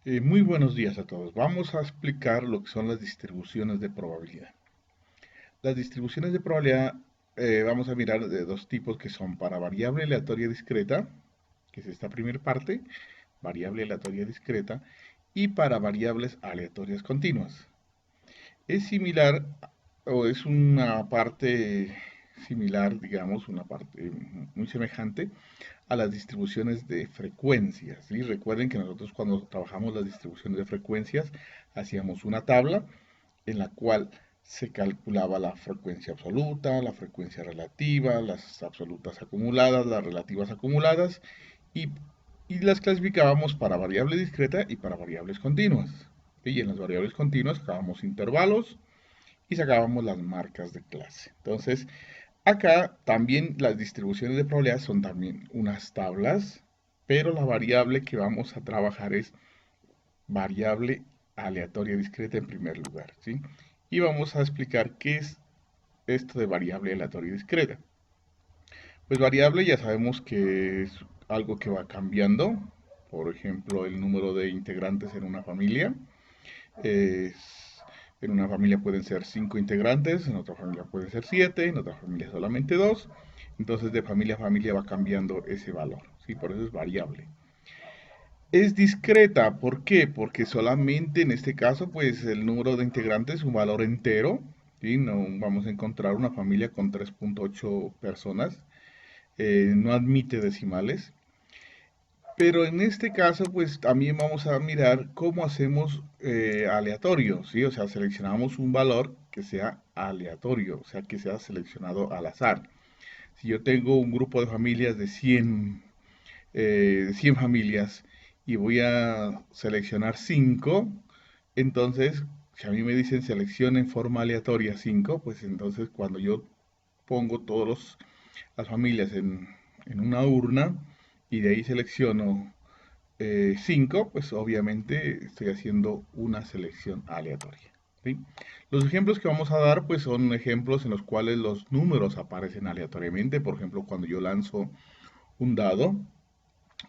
Muy buenos días a todos. Vamos a explicar lo que son las distribuciones de probabilidad. Las distribuciones de probabilidad vamos a mirar de dos tipos que son para variable aleatoria discreta, que es esta primera parte, variable aleatoria discreta, y para variables aleatorias continuas. Es similar o es una parte similar, digamos, una parte muy semejante a las distribuciones de frecuencias. ¿Sí? Recuerden que nosotros cuando trabajamos las distribuciones de frecuencias hacíamos una tabla en la cual se calculaba la frecuencia absoluta, la frecuencia relativa, las absolutas acumuladas, las relativas acumuladas y, y las clasificábamos para variable discreta y para variables continuas. Y en las variables continuas sacábamos intervalos y sacábamos las marcas de clase. Entonces, acá también las distribuciones de probabilidad son también unas tablas, pero la variable que vamos a trabajar es variable aleatoria discreta en primer lugar, ¿sí? Y vamos a explicar qué es esto de variable aleatoria discreta. Pues variable ya sabemos que es algo que va cambiando, por ejemplo, el número de integrantes en una familia. Es, en una familia pueden ser 5 integrantes, en otra familia pueden ser 7, en otra familia solamente 2. Entonces de familia a familia va cambiando ese valor, ¿sí? Por eso es variable. Es discreta, ¿por qué? Porque solamente en este caso, pues el número de integrantes es un valor entero, ¿sí? No vamos a encontrar una familia con 3.8 personas, no admite decimales. Pero en este caso, pues también vamos a mirar cómo hacemos aleatorio, ¿sí? O sea, seleccionamos un valor que sea aleatorio, o sea, que sea seleccionado al azar. Si yo tengo un grupo de familias de 100 familias y voy a seleccionar 5, entonces, si a mí me dicen selecciona en forma aleatoria 5, pues entonces cuando yo pongo todas las familias en una urna y de ahí selecciono 5, pues obviamente estoy haciendo una selección aleatoria. ¿Sí? Los ejemplos que vamos a dar pues son ejemplos en los cuales los números aparecen aleatoriamente. Por ejemplo, cuando yo lanzo un dado,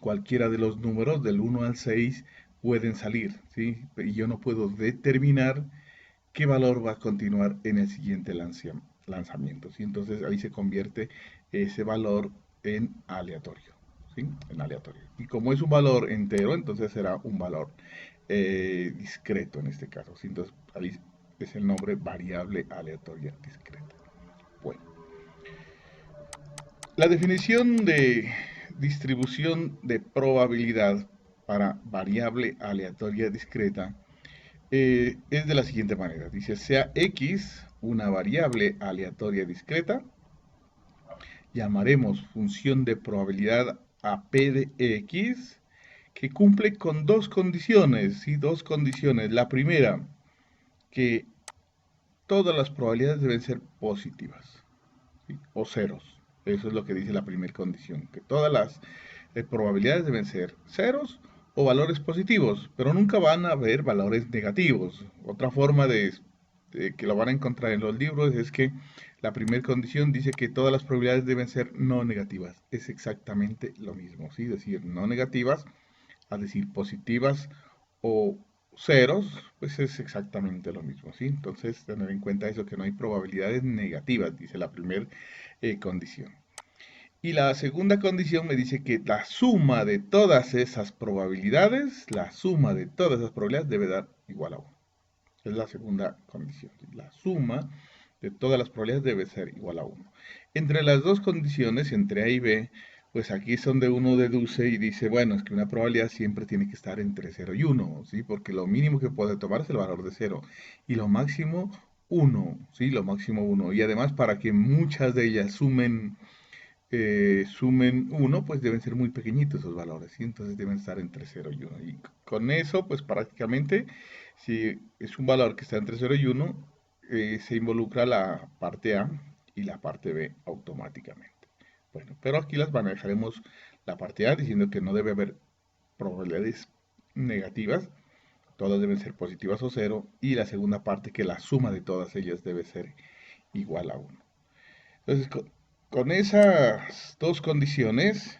cualquiera de los números del 1 al 6 pueden salir, ¿sí? Y yo no puedo determinar qué valor va a continuar en el siguiente lanzamiento, ¿sí? Entonces ahí se convierte ese valor en aleatorio, ¿sí? En aleatorio. Y como es un valor entero, entonces será un valor discreto en este caso, ¿sí? Entonces ahí es el nombre variable aleatoria discreta. Bueno, la definición de distribución de probabilidad para variable aleatoria discreta es de la siguiente manera. Dice, sea X una variable aleatoria discreta, llamaremos función de probabilidad a P de X, que cumple con dos condiciones, ¿sí? Dos condiciones. La primera, que todas las probabilidades deben ser positivas, ¿sí? O ceros. Eso es lo que dice la primera condición, que todas las probabilidades deben ser ceros o valores positivos, pero nunca van a haber valores negativos. Otra forma de que lo van a encontrar en los libros es que la primera condición dice que todas las probabilidades deben ser no negativas. Es exactamente lo mismo, ¿sí? Decir no negativas a decir positivas o ceros, pues es exactamente lo mismo, ¿sí? Entonces, tener en cuenta eso, que no hay probabilidades negativas, dice la primera condición. Y la segunda condición me dice que la suma de todas esas probabilidades, la suma de todas esas probabilidades debe dar igual a 1. Es la segunda condición. La suma de todas las probabilidades debe ser igual a 1. Entre las dos condiciones, entre A y B, pues aquí es donde uno deduce y dice, bueno, es que una probabilidad siempre tiene que estar entre 0 y 1, ¿sí? Porque lo mínimo que puede tomar es el valor de 0 y lo máximo 1, ¿sí? Lo máximo 1. Y además para que muchas de ellas sumen 1, pues deben ser muy pequeñitos esos valores, ¿sí? Entonces deben estar entre 0 y 1. Y con eso, pues prácticamente, si es un valor que está entre 0 y 1, se involucra la parte A y la parte B automáticamente. Bueno, pero aquí las manejaremos la parte A diciendo que no debe haber probabilidades negativas, todas deben ser positivas o 0, y la segunda parte que la suma de todas ellas debe ser igual a 1. Entonces, con esas dos condiciones,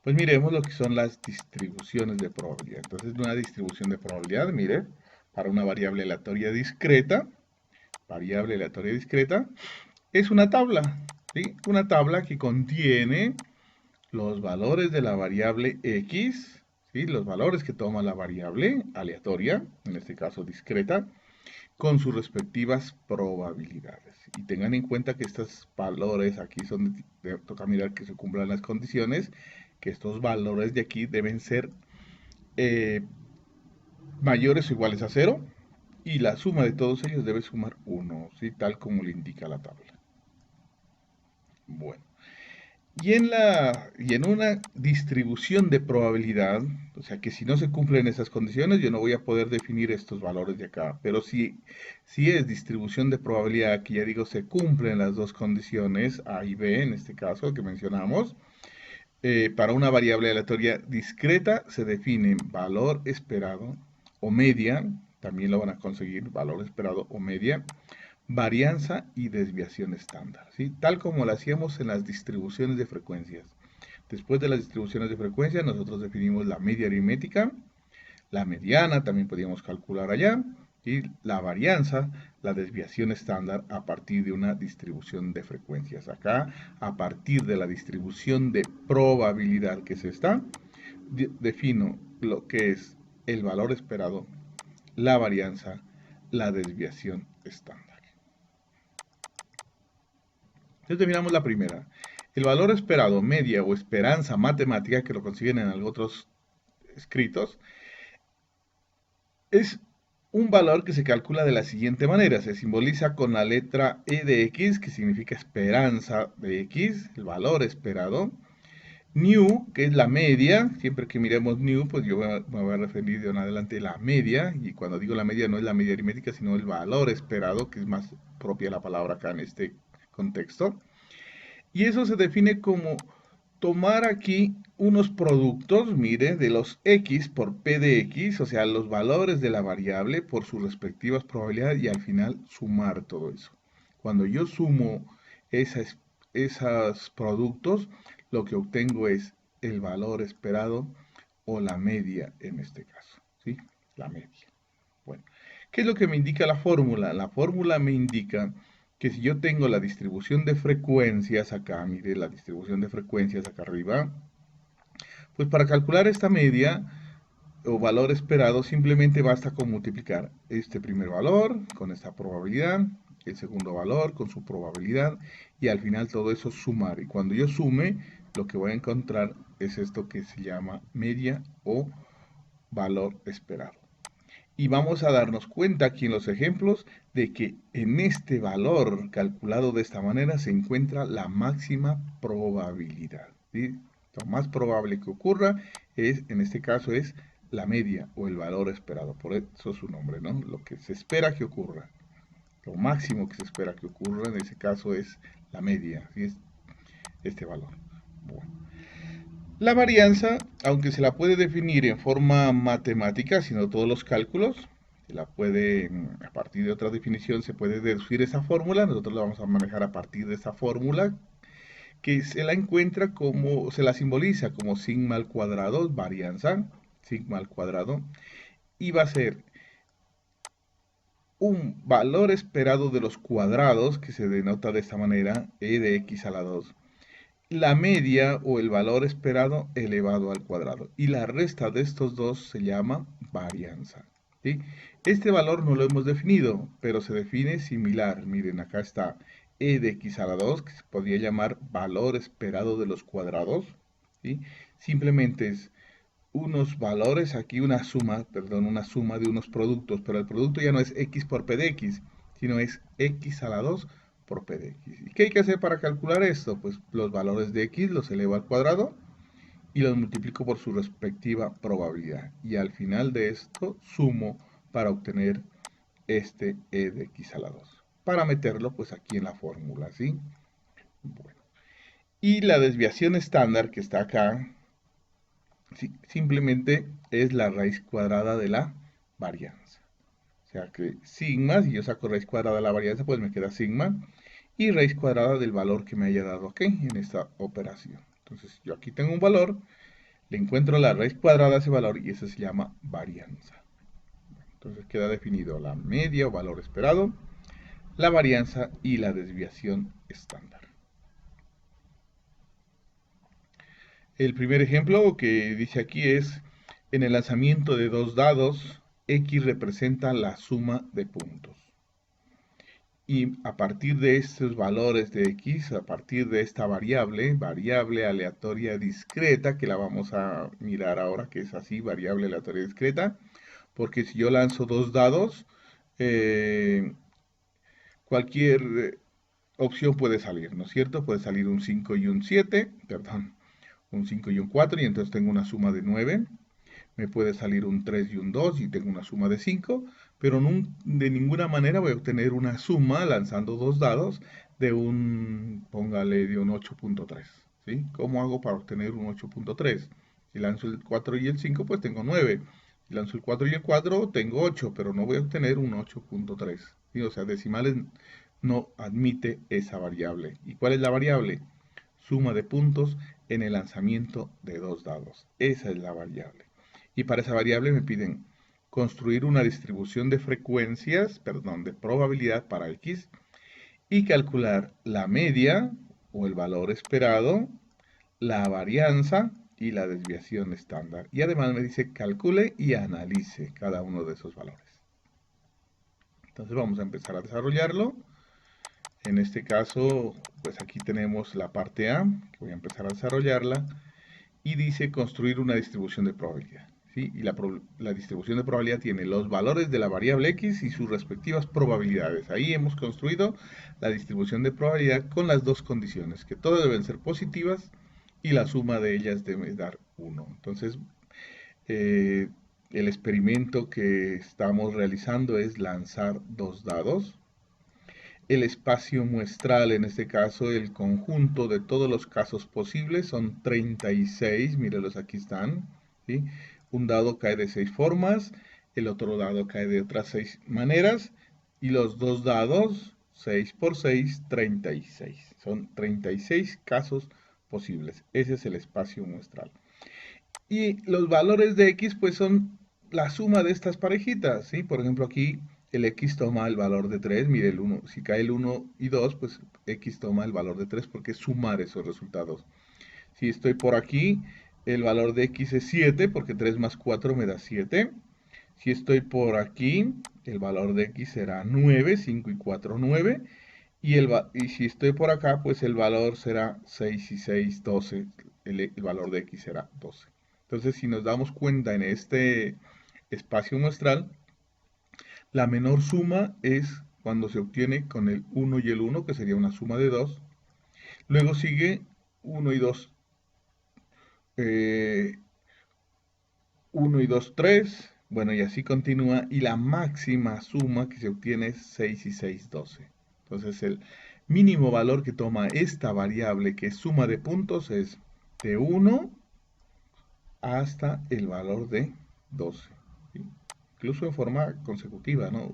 Pues miremos lo que son las distribuciones de probabilidad. Entonces, una distribución de probabilidad, mire, para una variable aleatoria discreta, es una tabla, ¿sí? Una tabla que contiene los valores de la variable x, ¿sí? Los valores que toma la variable aleatoria, en este caso discreta, con sus respectivas probabilidades. Y tengan en cuenta que estos valores aquí son, toca mirar que se cumplan las condiciones, que estos valores de aquí deben ser eh, mayores o iguales a cero, y la suma de todos ellos debe sumar 1, ¿sí? Tal como le indica la tabla. Bueno. Y en una distribución de probabilidad, o sea que si no se cumplen esas condiciones, yo no voy a poder definir estos valores de acá. Pero si es distribución de probabilidad, aquí ya digo, se cumplen las dos condiciones, A y B en este caso que mencionamos, para una variable aleatoria discreta se define valor esperado o media, también lo van a conseguir, valor esperado o media, varianza y desviación estándar, ¿sí? Tal como lo hacíamos en las distribuciones de frecuencias. Después de las distribuciones de frecuencias, nosotros definimos la media aritmética, la mediana también podíamos calcular allá, y la varianza, la desviación estándar a partir de una distribución de frecuencias. Acá, a partir de la distribución de probabilidad que es esta, defino lo que es el valor esperado, la varianza, la desviación estándar. Entonces definamos la primera. El valor esperado, media o esperanza matemática, que lo consiguen en otros escritos, es un valor que se calcula de la siguiente manera. Se simboliza con la letra E de X, que significa esperanza de X, el valor esperado. Nu, que es la media. Siempre que miremos nu, pues yo me voy a referir de en adelante a la media. Y cuando digo la media, no es la media aritmética, sino el valor esperado, que es más propia la palabra acá en este contexto. Y eso se define como tomar aquí unos productos, mire, de los x por p de x, o sea, los valores de la variable por sus respectivas probabilidades y al final sumar todo eso. Cuando yo sumo esos productos, lo que obtengo es el valor esperado o la media en este caso, ¿sí? La media. Bueno, ¿qué es lo que me indica la fórmula? La fórmula me indica que si yo tengo la distribución de frecuencias acá, mire la distribución de frecuencias acá arriba, pues para calcular esta media o valor esperado simplemente basta con multiplicar este primer valor con esta probabilidad, el segundo valor con su probabilidad y al final todo eso sumar. Y cuando yo sume, lo que voy a encontrar es esto que se llama media o valor esperado. Y vamos a darnos cuenta aquí en los ejemplos de que en este valor calculado de esta manera se encuentra la máxima probabilidad, ¿sí? Lo más probable que ocurra es, en este caso, es la media o el valor esperado. Por eso su nombre, ¿no? Lo que se espera que ocurra. Lo máximo que se espera que ocurra en ese caso es la media, ¿sí? Es este valor. Bueno. La varianza, aunque se la puede definir en forma matemática, sino todos los cálculos, se la puede, a partir de otra definición, se puede deducir esa fórmula. Nosotros la vamos a manejar a partir de esa fórmula, que se la encuentra como, se la simboliza como sigma al cuadrado, varianza, sigma al cuadrado, y va a ser un valor esperado de los cuadrados, que se denota de esta manera, e de x a la 2, la media o el valor esperado elevado al cuadrado. Y la resta de estos dos se llama varianza, ¿sí? Este valor no lo hemos definido, pero se define similar. Miren, acá está e de x a la 2, que se podría llamar valor esperado de los cuadrados, ¿sí? Simplemente es unos valores, aquí una suma, perdón, una suma de unos productos, pero el producto ya no es x por p de x, sino es x a la 2 por p de x. ¿Y qué hay que hacer para calcular esto? Pues los valores de x los elevo al cuadrado y los multiplico por su respectiva probabilidad. Y al final de esto sumo para obtener este e de x a la 2. Para meterlo pues aquí en la fórmula, ¿sí? Bueno. Y la desviación estándar que está acá, simplemente es la raíz cuadrada de la varianza. O sea que sigma, si yo saco raíz cuadrada de la varianza, pues me queda sigma. Y raíz cuadrada del valor que me haya dado aquí en esta operación. Entonces yo aquí tengo un valor Le encuentro la raíz cuadrada a ese valor y eso se llama varianza. Entonces queda definido la media o valor esperado, la varianza y la desviación estándar. El primer ejemplo que dice aquí es, en el lanzamiento de dos dados, X representa la suma de puntos. Y a partir de estos valores de X, a partir de esta variable aleatoria discreta, que la vamos a mirar ahora, que es así, variable aleatoria discreta, porque si yo lanzo dos dados, cualquier opción puede salir, ¿no es cierto? Puede salir un 5 y un 7, perdón, un 5 y un 4, y entonces tengo una suma de 9. Me puede salir un 3 y un 2 y tengo una suma de 5, pero de ninguna manera voy a obtener una suma lanzando dos dados de un, póngale, de un 8.3. ¿Sí? ¿Cómo hago para obtener un 8.3? Si lanzo el 4 y el 5, pues tengo 9. Si lanzo el 4 y el 4, tengo 8, pero no voy a obtener un 8.3. ¿Sí? O sea, decimales no admite esa variable. ¿Y cuál es la variable? Suma de puntos en el lanzamiento de dos dados. Esa es la variable. Y para esa variable me piden construir una distribución de frecuencias, perdón, de probabilidad para X y calcular la media o el valor esperado, la varianza y la desviación estándar. Y además me dice calcule y analice cada uno de esos valores. Entonces vamos a empezar a desarrollarlo. En este caso, pues aquí tenemos la parte A, que voy a empezar a desarrollarla, y dice construir una distribución de probabilidad. ¿Sí? Y la distribución de probabilidad tiene los valores de la variable X y sus respectivas probabilidades. Ahí hemos construido la distribución de probabilidad con las dos condiciones, que todas deben ser positivas y la suma de ellas debe dar 1. Entonces, el experimento que estamos realizando es lanzar dos dados. El espacio muestral, en este caso el conjunto de todos los casos posibles, son 36, mírenlos aquí están, ¿sí? Un dado cae de 6 formas, el otro dado cae de otras 6 maneras, y los dos dados, 6 por 6, 36. Son 36 casos posibles. Ese es el espacio muestral. Y los valores de X pues son la suma de estas parejitas, ¿sí? Por ejemplo aquí el X toma el valor de 3, mire el 1, si cae el 1 y 2, pues X toma el valor de 3 porque es sumar esos resultados. Si estoy por aquí, el valor de X es 7 porque 3 más 4 me da 7. Si estoy por aquí, el valor de X será 9, 5 y 4, 9. Y si estoy por acá, pues el valor será 6 y 6, 12. El valor de X será 12. Entonces, si nos damos cuenta en este espacio muestral, la menor suma es cuando se obtiene con el 1 y el 1, que sería una suma de 2. Luego sigue 1 y 2, 1 y 2, 3. Bueno, y así continúa. Y la máxima suma que se obtiene es 6 y 6, 12. Entonces, el mínimo valor que toma esta variable, que es suma de puntos, es de 1 hasta el valor de 12. ¿Sí? Incluso en forma consecutiva, ¿no?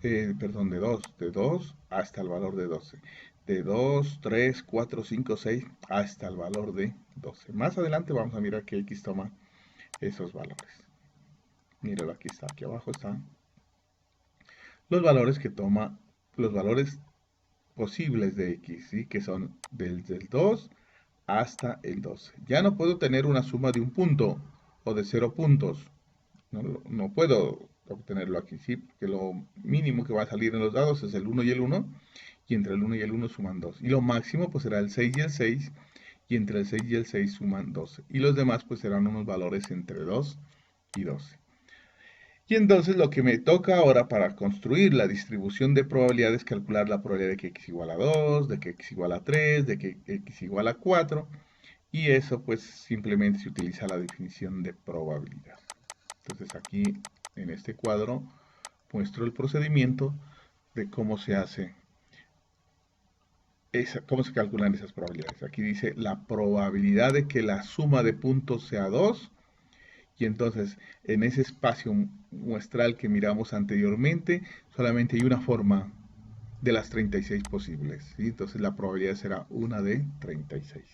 Perdón, de 2 hasta el valor de 12. De 2, 3, 4, 5, 6 hasta el valor de 12. Más adelante vamos a mirar que X toma esos valores. Míralo, aquí está, aquí abajo están los valores que toma, los valores posibles de X, ¿sí? Que son desde el 2 hasta el 12. Ya no puedo tener una suma de un punto o de 0 puntos. No puedo obtenerlo aquí, ¿sí? Porque lo mínimo que va a salir en los dados es el 1 y el 1, y entre el 1 y el 1 suman 2. Y lo máximo pues será el 6 y el 6, y entre el 6 y el 6 suman 12. Y los demás pues serán unos valores entre 2 y 12. Y entonces lo que me toca ahora para construir la distribución de probabilidades es calcular la probabilidad de que x igual a 2, de que x igual a 3, de que x igual a 4. Y eso pues simplemente se utiliza la definición de probabilidad. Entonces aquí en este cuadro muestro el procedimiento de cómo se hace, cómo se calculan esas probabilidades. Aquí dice la probabilidad de que la suma de puntos sea 2. Y entonces, en ese espacio muestral que miramos anteriormente, solamente hay una forma de las 36 posibles, ¿sí? Entonces la probabilidad será una de 36.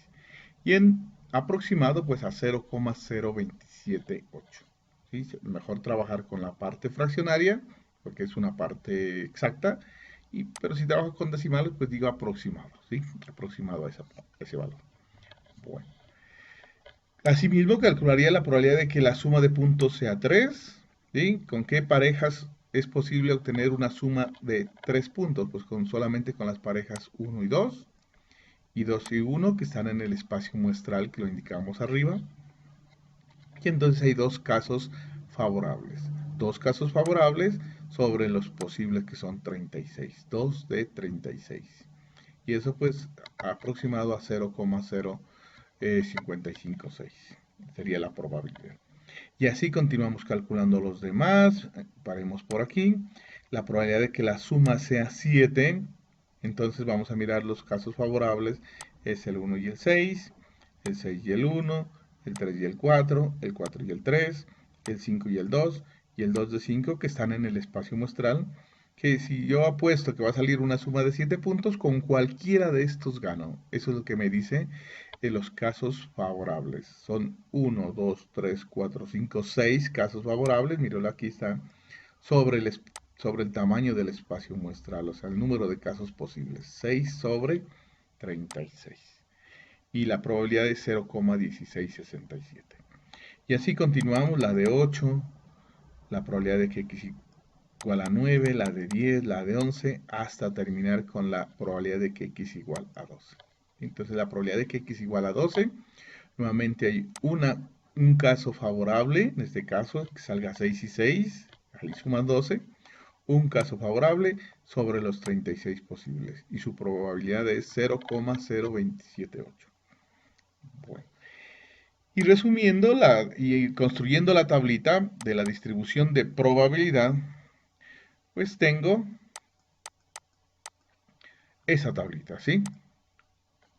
Y en aproximado pues a 0,0278. ¿Sí? Mejor trabajar con la parte fraccionaria, porque es una parte exacta, pero si trabajo con decimales, pues digo aproximado, ¿sí? Aproximado a ese valor. Bueno. Asimismo, calcularía la probabilidad de que la suma de puntos sea 3. ¿Sí? ¿Con qué parejas es posible obtener una suma de 3 puntos? Pues solamente con las parejas 1 y 2, y 2 y 1 que están en el espacio muestral que lo indicamos arriba. Y entonces hay dos casos favorables. Dos casos favorables sobre los posibles que son 36. 2 de 36. Y eso pues aproximado a 0,0556 sería la probabilidad. Y así continuamos calculando los demás. Paremos por aquí. La probabilidad de que la suma sea 7. Entonces vamos a mirar los casos favorables. Es el 1 y el 6, el 6 y el 1, el 3 y el 4, el 4 y el 3, el 5 y el 2, y el 2 de 5 que están en el espacio muestral. Que si yo apuesto que va a salir una suma de 7 puntos, con cualquiera de estos gano. Eso es lo que me dice los casos favorables. Son 1, 2, 3, 4, 5, 6 casos favorables. Míralo, aquí está sobre el tamaño del espacio muestral, o sea, el número de casos posibles. 6 sobre 36. Y la probabilidad es 0,1667. Y así continuamos, la de 8, la probabilidad de que x igual a 9, la de 10, la de 11, hasta terminar con la probabilidad de que x igual a 12. Entonces la probabilidad de que x igual a 12, nuevamente hay un caso favorable, en este caso que salga 6 y 6, ahí suman 12, un caso favorable sobre los 36 posibles y su probabilidad es 0,0278. Bueno. Y resumiendo y construyendo la tablita de la distribución de probabilidad, pues tengo esa tablita, ¿sí?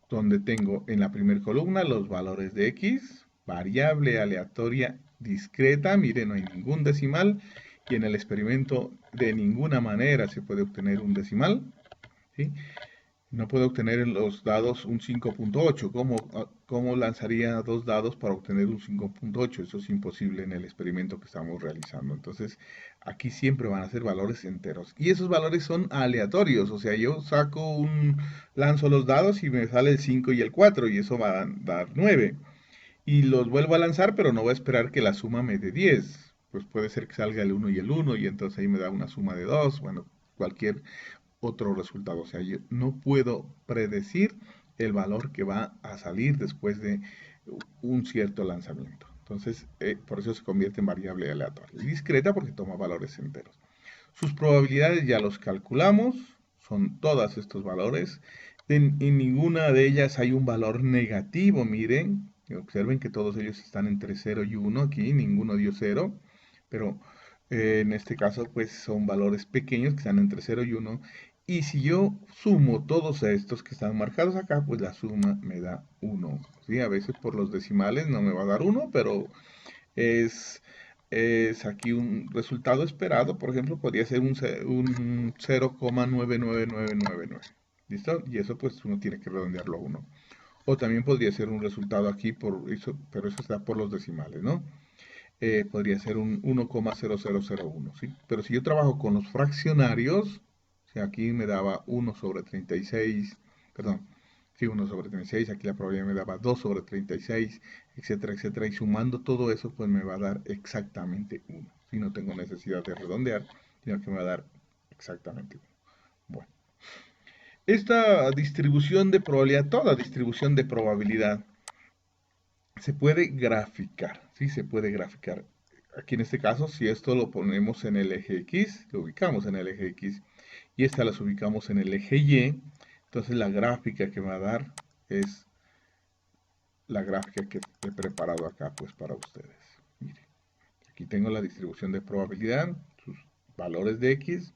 Donde tengo en la primera columna los valores de x, variable aleatoria discreta, mire, no hay ningún decimal, y en el experimento de ninguna manera se puede obtener un decimal, ¿sí? No puedo obtener en los dados un 5.8. ¿Cómo lanzaría dos dados para obtener un 5.8? Eso es imposible en el experimento que estamos realizando. Entonces, aquí siempre van a ser valores enteros. Y esos valores son aleatorios. O sea, yo lanzo los dados y me sale el 5 y el 4 y eso va a dar 9. Y los vuelvo a lanzar, pero no voy a esperar que la suma me dé 10. Pues puede ser que salga el 1 y el 1 y entonces ahí me da una suma de 2. Bueno, cualquier otro resultado. O sea, yo no puedo predecir el valor que va a salir después de un cierto lanzamiento. Entonces, por eso se convierte en variable aleatoria. Y discreta porque toma valores enteros. Sus probabilidades ya los calculamos, son todos estos valores. En ninguna de ellas hay un valor negativo, miren. Observen que todos ellos están entre 0 y 1 aquí, ninguno dio 0, pero en este caso pues son valores pequeños que están entre 0 y 1. Y si yo sumo todos estos que están marcados acá, pues la suma me da 1. ¿Sí? A veces por los decimales no me va a dar 1, pero es, es aquí un resultado esperado. Por ejemplo, podría ser un 0,999999. ¿Listo? Y eso pues uno tiene que redondearlo a 1. O también podría ser un resultado aquí, pero eso está por los decimales, ¿no? Podría ser un 1,0001, ¿sí? Pero si yo trabajo con los fraccionarios, o sea, aquí me daba 1 sobre 36, perdón, sí, 1 sobre 36, aquí la probabilidad me daba 2 sobre 36, etcétera, etcétera, y sumando todo eso, pues me va a dar exactamente 1. Si no tengo necesidad de redondear, sino que me va a dar exactamente 1. Bueno, esta distribución de probabilidad, toda distribución de probabilidad, se puede graficar, ¿sí? Se puede graficar. Aquí en este caso, si esto lo ponemos en el eje X, lo ubicamos en el eje X, y esta las ubicamos en el eje Y, entonces la gráfica que va a dar es la gráfica que he preparado acá pues para ustedes. Miren, aquí tengo la distribución de probabilidad, sus valores de X,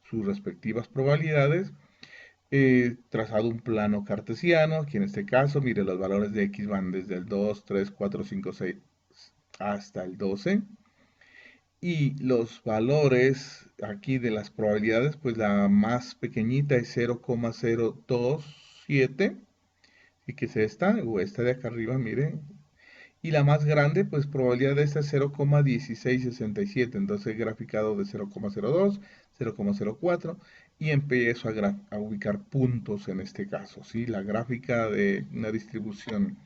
sus respectivas probabilidades, trazado un plano cartesiano, aquí en este caso, mire, los valores de X van desde el 2, 3, 4, 5, 6 hasta el 12. Y los valores aquí de las probabilidades, pues la más pequeñita es 0,027. y que es esta, o esta de acá arriba, miren. Y la más grande, pues probabilidad de esta es 0,1667. Entonces he graficado de 0,02, 0,04 y empiezo a ubicar puntos en este caso, ¿sí? La gráfica de una distribución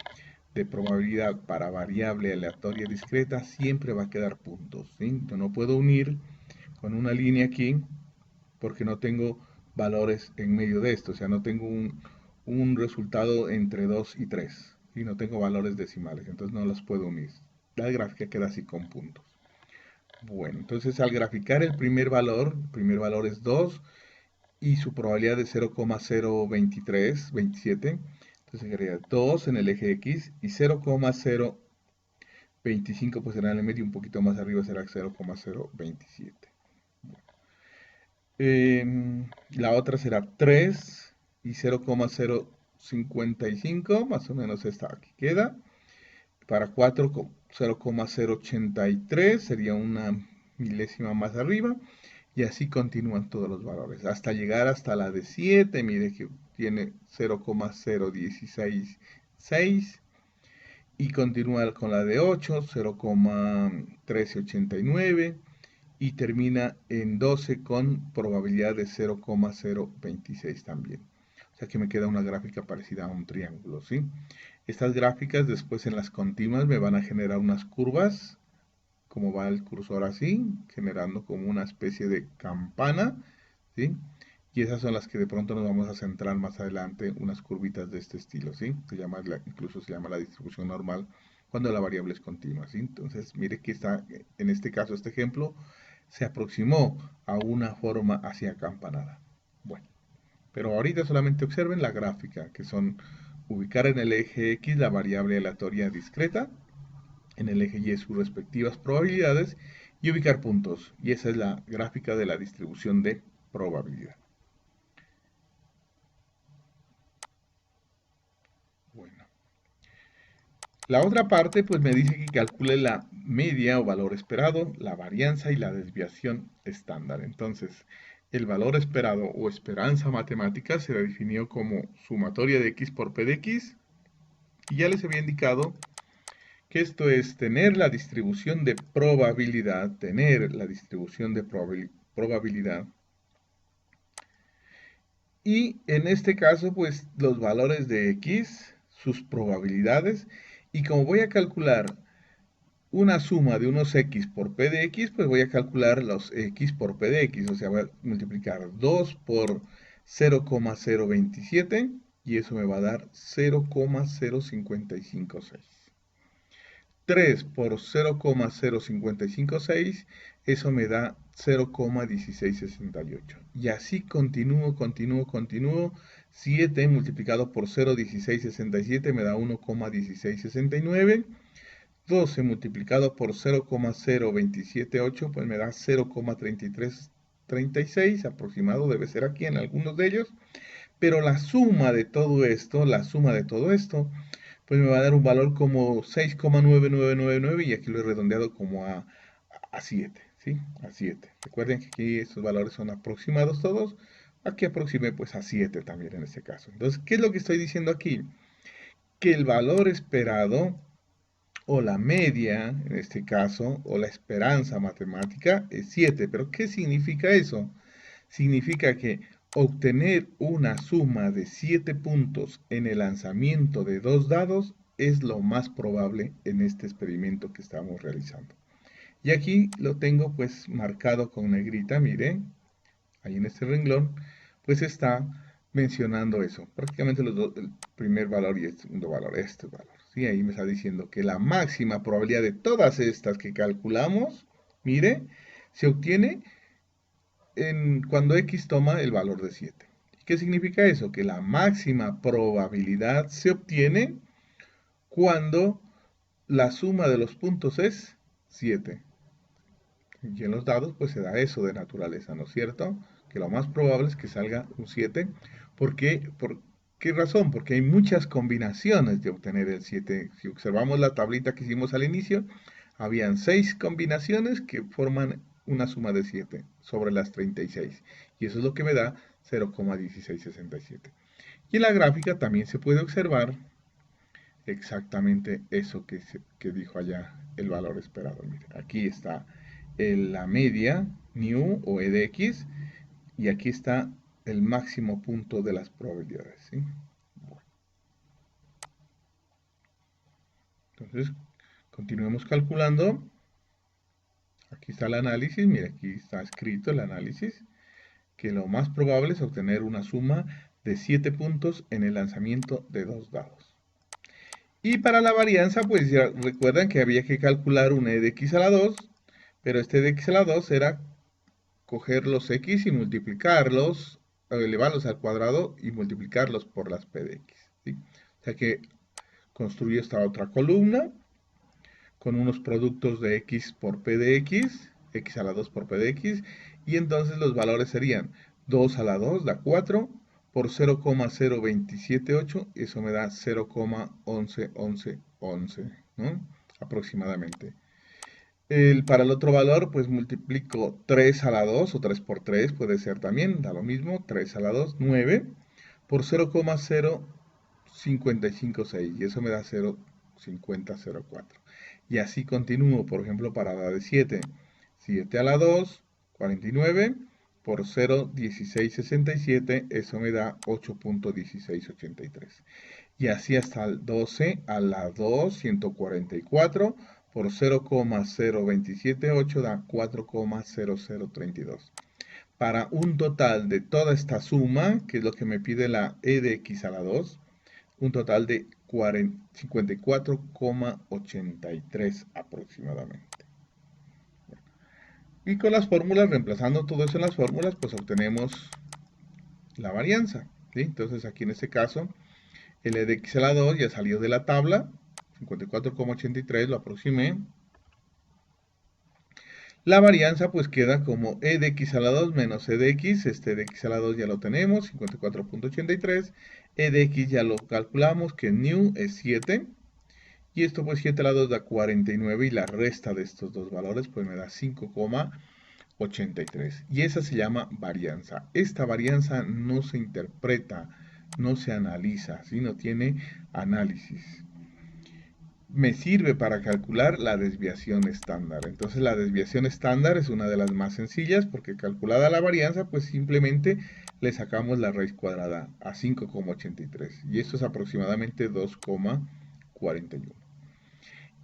de probabilidad para variable aleatoria discreta siempre va a quedar puntos, ¿sí? Yo no puedo unir con una línea aquí porque no tengo valores en medio de esto, o sea, no tengo un resultado entre 2 y 3 y no tengo valores decimales, entonces no los puedo unir. La gráfica queda así con puntos. Bueno, entonces al graficar el primer valor es 2 y su probabilidad de 0,023, 27, entonces sería 2 en el eje X y 0,025 pues será en el medio, un poquito más arriba será 0,027. La otra será 3 y 0,055, más o menos esta aquí queda. Para 4, 0,083 sería una milésima más arriba. Y así continúan todos los valores, hasta llegar hasta la de 7, mire que tiene 0,0166 y continúa con la de 8, 0,1389 y termina en 12 con probabilidad de 0,026 también. O sea que me queda una gráfica parecida a un triángulo, ¿sí? Estas gráficas después en las continuas me van a generar unas curvas, como va el cursor así, generando como una especie de campana, ¿sí? Y esas son las que de pronto nos vamos a centrar más adelante, unas curvitas de este estilo, ¿sí? Incluso se llama la distribución normal cuando la variable es continua, ¿sí? Entonces, mire que está, en este caso, este ejemplo, se aproximó a una forma así acampanada. Bueno, pero ahorita solamente observen la gráfica, que son ubicar en el eje X la variable aleatoria discreta, en el eje Y sus respectivas probabilidades y ubicar puntos. Y esa es la gráfica de la distribución de probabilidad. Bueno, la otra parte pues me dice que calcule la media o valor esperado, la varianza y la desviación estándar. Entonces, el valor esperado o esperanza matemática se definió como sumatoria de x por p de x. Y ya les había indicado que esto es tener la distribución de probabilidad, probabilidad. Y en este caso, pues los valores de x, sus probabilidades, y como voy a calcular una suma de unos x por p de x, pues voy a calcular los x por p de x, o sea, voy a multiplicar 2 por 0,027 y eso me va a dar 0,0556. 3 por 0,0556, eso me da 0,1668. Y así continúo. 7 multiplicado por 0,1667 me da 1,1669. 12 multiplicado por 0,0278 pues me da 0,3336 aproximado, debe ser aquí en algunos de ellos. Pero la suma de todo esto, pues me va a dar un valor como 6,9999 y aquí lo he redondeado como a 7, ¿sí? A 7. Recuerden que aquí estos valores son aproximados todos. Aquí aproximé pues a 7 también en este caso. Entonces, ¿qué es lo que estoy diciendo aquí? Que el valor esperado o la media, en este caso, o la esperanza matemática es 7. ¿Pero qué significa eso? Significa que obtener una suma de 7 puntos en el lanzamiento de 2 dados es lo más probable en este experimento que estamos realizando. Y aquí lo tengo pues marcado con negrita, miren, ahí en este renglón, pues está mencionando eso. Prácticamente el primer valor y el segundo valor, este valor. ¿Sí? Ahí me está diciendo que la máxima probabilidad de todas estas que calculamos, mire, se obtiene cuando x toma el valor de 7. ¿Qué significa eso? Que la máxima probabilidad se obtiene cuando la suma de los puntos es 7. Y en los dados pues se da eso de naturaleza, ¿no es cierto? Que lo más probable es que salga un 7. ¿Por qué? ¿Por qué razón? Porque hay muchas combinaciones de obtener el 7. Si observamos la tablita que hicimos al inicio, habían 6 combinaciones que forman una suma de 7 sobre las 36. Y eso es lo que me da 0,1667. Y en la gráfica también se puede observar exactamente eso que dijo allá el valor esperado. Mire, aquí está la media, new o e de x, y aquí está el máximo punto de las probabilidades, ¿sí? Bueno, entonces, continuemos calculando. Aquí está el análisis, mire, aquí está escrito el análisis, que lo más probable es obtener una suma de 7 puntos en el lanzamiento de 2 dados. Y para la varianza, pues ya recuerdan que había que calcular un e de x a la 2, pero este e de x a la 2 era coger los x y multiplicarlos, elevarlos al cuadrado y multiplicarlos por las p de x, ¿sí? O sea que construyo esta otra columna con unos productos de x por p de x a la 2 por p de x, y entonces los valores serían 2 a la 2 da 4, por 0,0278, eso me da 0,1111, ¿no? Aproximadamente. Para el otro valor, pues multiplico 3 a la 2, o 3 por 3 puede ser también, da lo mismo, 3 a la 2, 9, por 0,0556, y eso me da 0,5004. Y así continúo, por ejemplo, para la de 7. 7 a la 2, 49, por 0,1667, eso me da 8,1683. Y así hasta el 12 a la 2, 144, por 0,0278 da 4,0032. Para un total de toda esta suma, que es lo que me pide la e de x a la 2, un total de 54,83 aproximadamente. Y con las fórmulas, reemplazando todo eso en las fórmulas, pues obtenemos la varianza, ¿sí? Entonces aquí en este caso, el e de x a la 2 ya salió de la tabla, 54,83 lo aproximé. La varianza pues queda como e de x a la 2 menos e de x, este de x a la 2 ya lo tenemos, 54,83, e de x ya lo calculamos, que new es 7, y esto pues 7 a la 2 da 49, y la resta de estos dos valores pues me da 5,83, y esa se llama varianza. Esta varianza no se interpreta, no se analiza, sino tiene análisis. Me sirve para calcular la desviación estándar. Entonces la desviación estándar es una de las más sencillas, porque calculada la varianza, pues simplemente le sacamos la raíz cuadrada a 5,83, y esto es aproximadamente 2,41.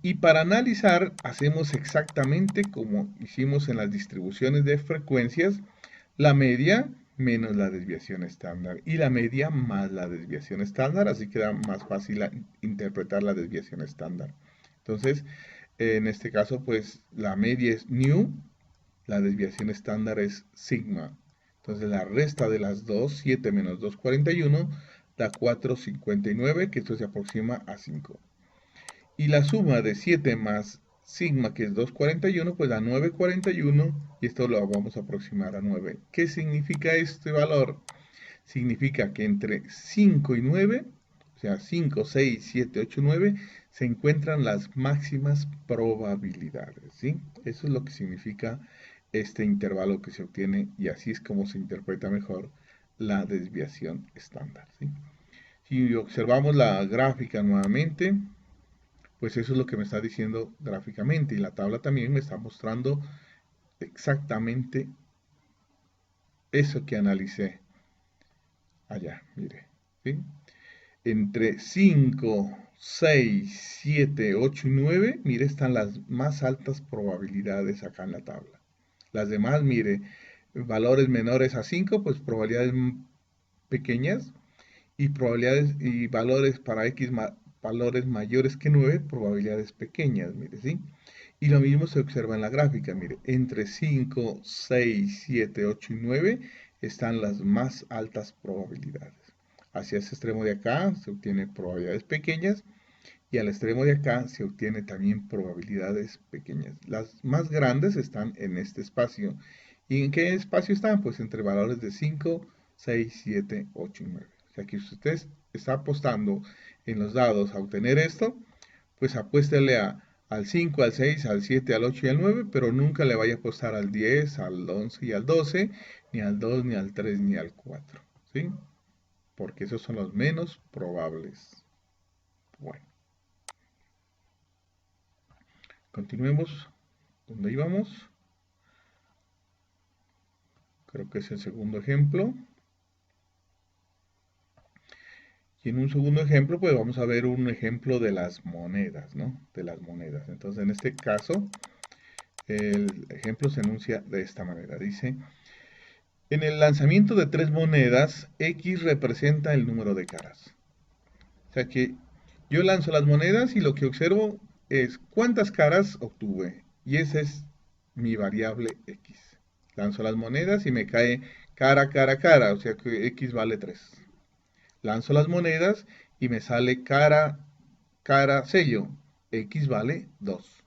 Y para analizar hacemos exactamente como hicimos en las distribuciones de frecuencias: la media menos la desviación estándar, y la media más la desviación estándar, así queda más fácil interpretar la desviación estándar. Entonces, en este caso, pues la media es nu, la desviación estándar es sigma. Entonces la resta de las dos, 7 menos 2,41, da 4,59, que esto se aproxima a 5. Y la suma de 7 más sigma, que es 2,41, pues da 9,41, y esto lo vamos a aproximar a 9. ¿Qué significa este valor? Significa que entre 5 y 9, o sea, 5, 6, 7, 8, 9, se encuentran las máximas probabilidades, ¿sí? Eso es lo que significa este intervalo que se obtiene, y así es como se interpreta mejor la desviación estándar, ¿sí? Si observamos la gráfica nuevamente, pues eso es lo que me está diciendo gráficamente, y la tabla también me está mostrando exactamente eso que analicé allá, mire, ¿sí? Entre 5, 6, 7, 8 y 9, mire, están las más altas probabilidades acá en la tabla. Las demás, mire, valores menores a 5, pues probabilidades pequeñas, y probabilidades y valores para x valores mayores que 9, probabilidades pequeñas, mire, ¿sí? Y lo mismo se observa en la gráfica, mire, entre 5, 6, 7, 8 y 9 están las más altas probabilidades. Hacia ese extremo de acá se obtienen probabilidades pequeñas, y al extremo de acá se obtiene también probabilidades pequeñas. Las más grandes están en este espacio. ¿Y en qué espacio están? Pues entre valores de 5, 6, 7, 8 y 9. O sea que si usted está apostando en los dados a obtener esto, pues apuéstele al 5, al 6, al 7, al 8 y al 9, pero nunca le vaya a apostar al 10, al 11 y al 12, ni al 2, ni al 3, ni al 4, ¿sí? Porque esos son los menos probables. Bueno. continuemos. ¿Dónde íbamos? Creo que es el segundo ejemplo. Y en un segundo ejemplo, pues vamos a ver un ejemplo de las monedas, ¿no? De las monedas. Entonces, en este caso, el ejemplo se enuncia de esta manera. Dice, en el lanzamiento de 3 monedas, X representa el número de caras. O sea que yo lanzo las monedas y lo que observo es cuántas caras obtuve. Y esa es mi variable X. Lanzo las monedas y me cae cara, cara, cara. O sea que X vale 3. Lanzo las monedas y me sale cara, cara, sello. X vale 2.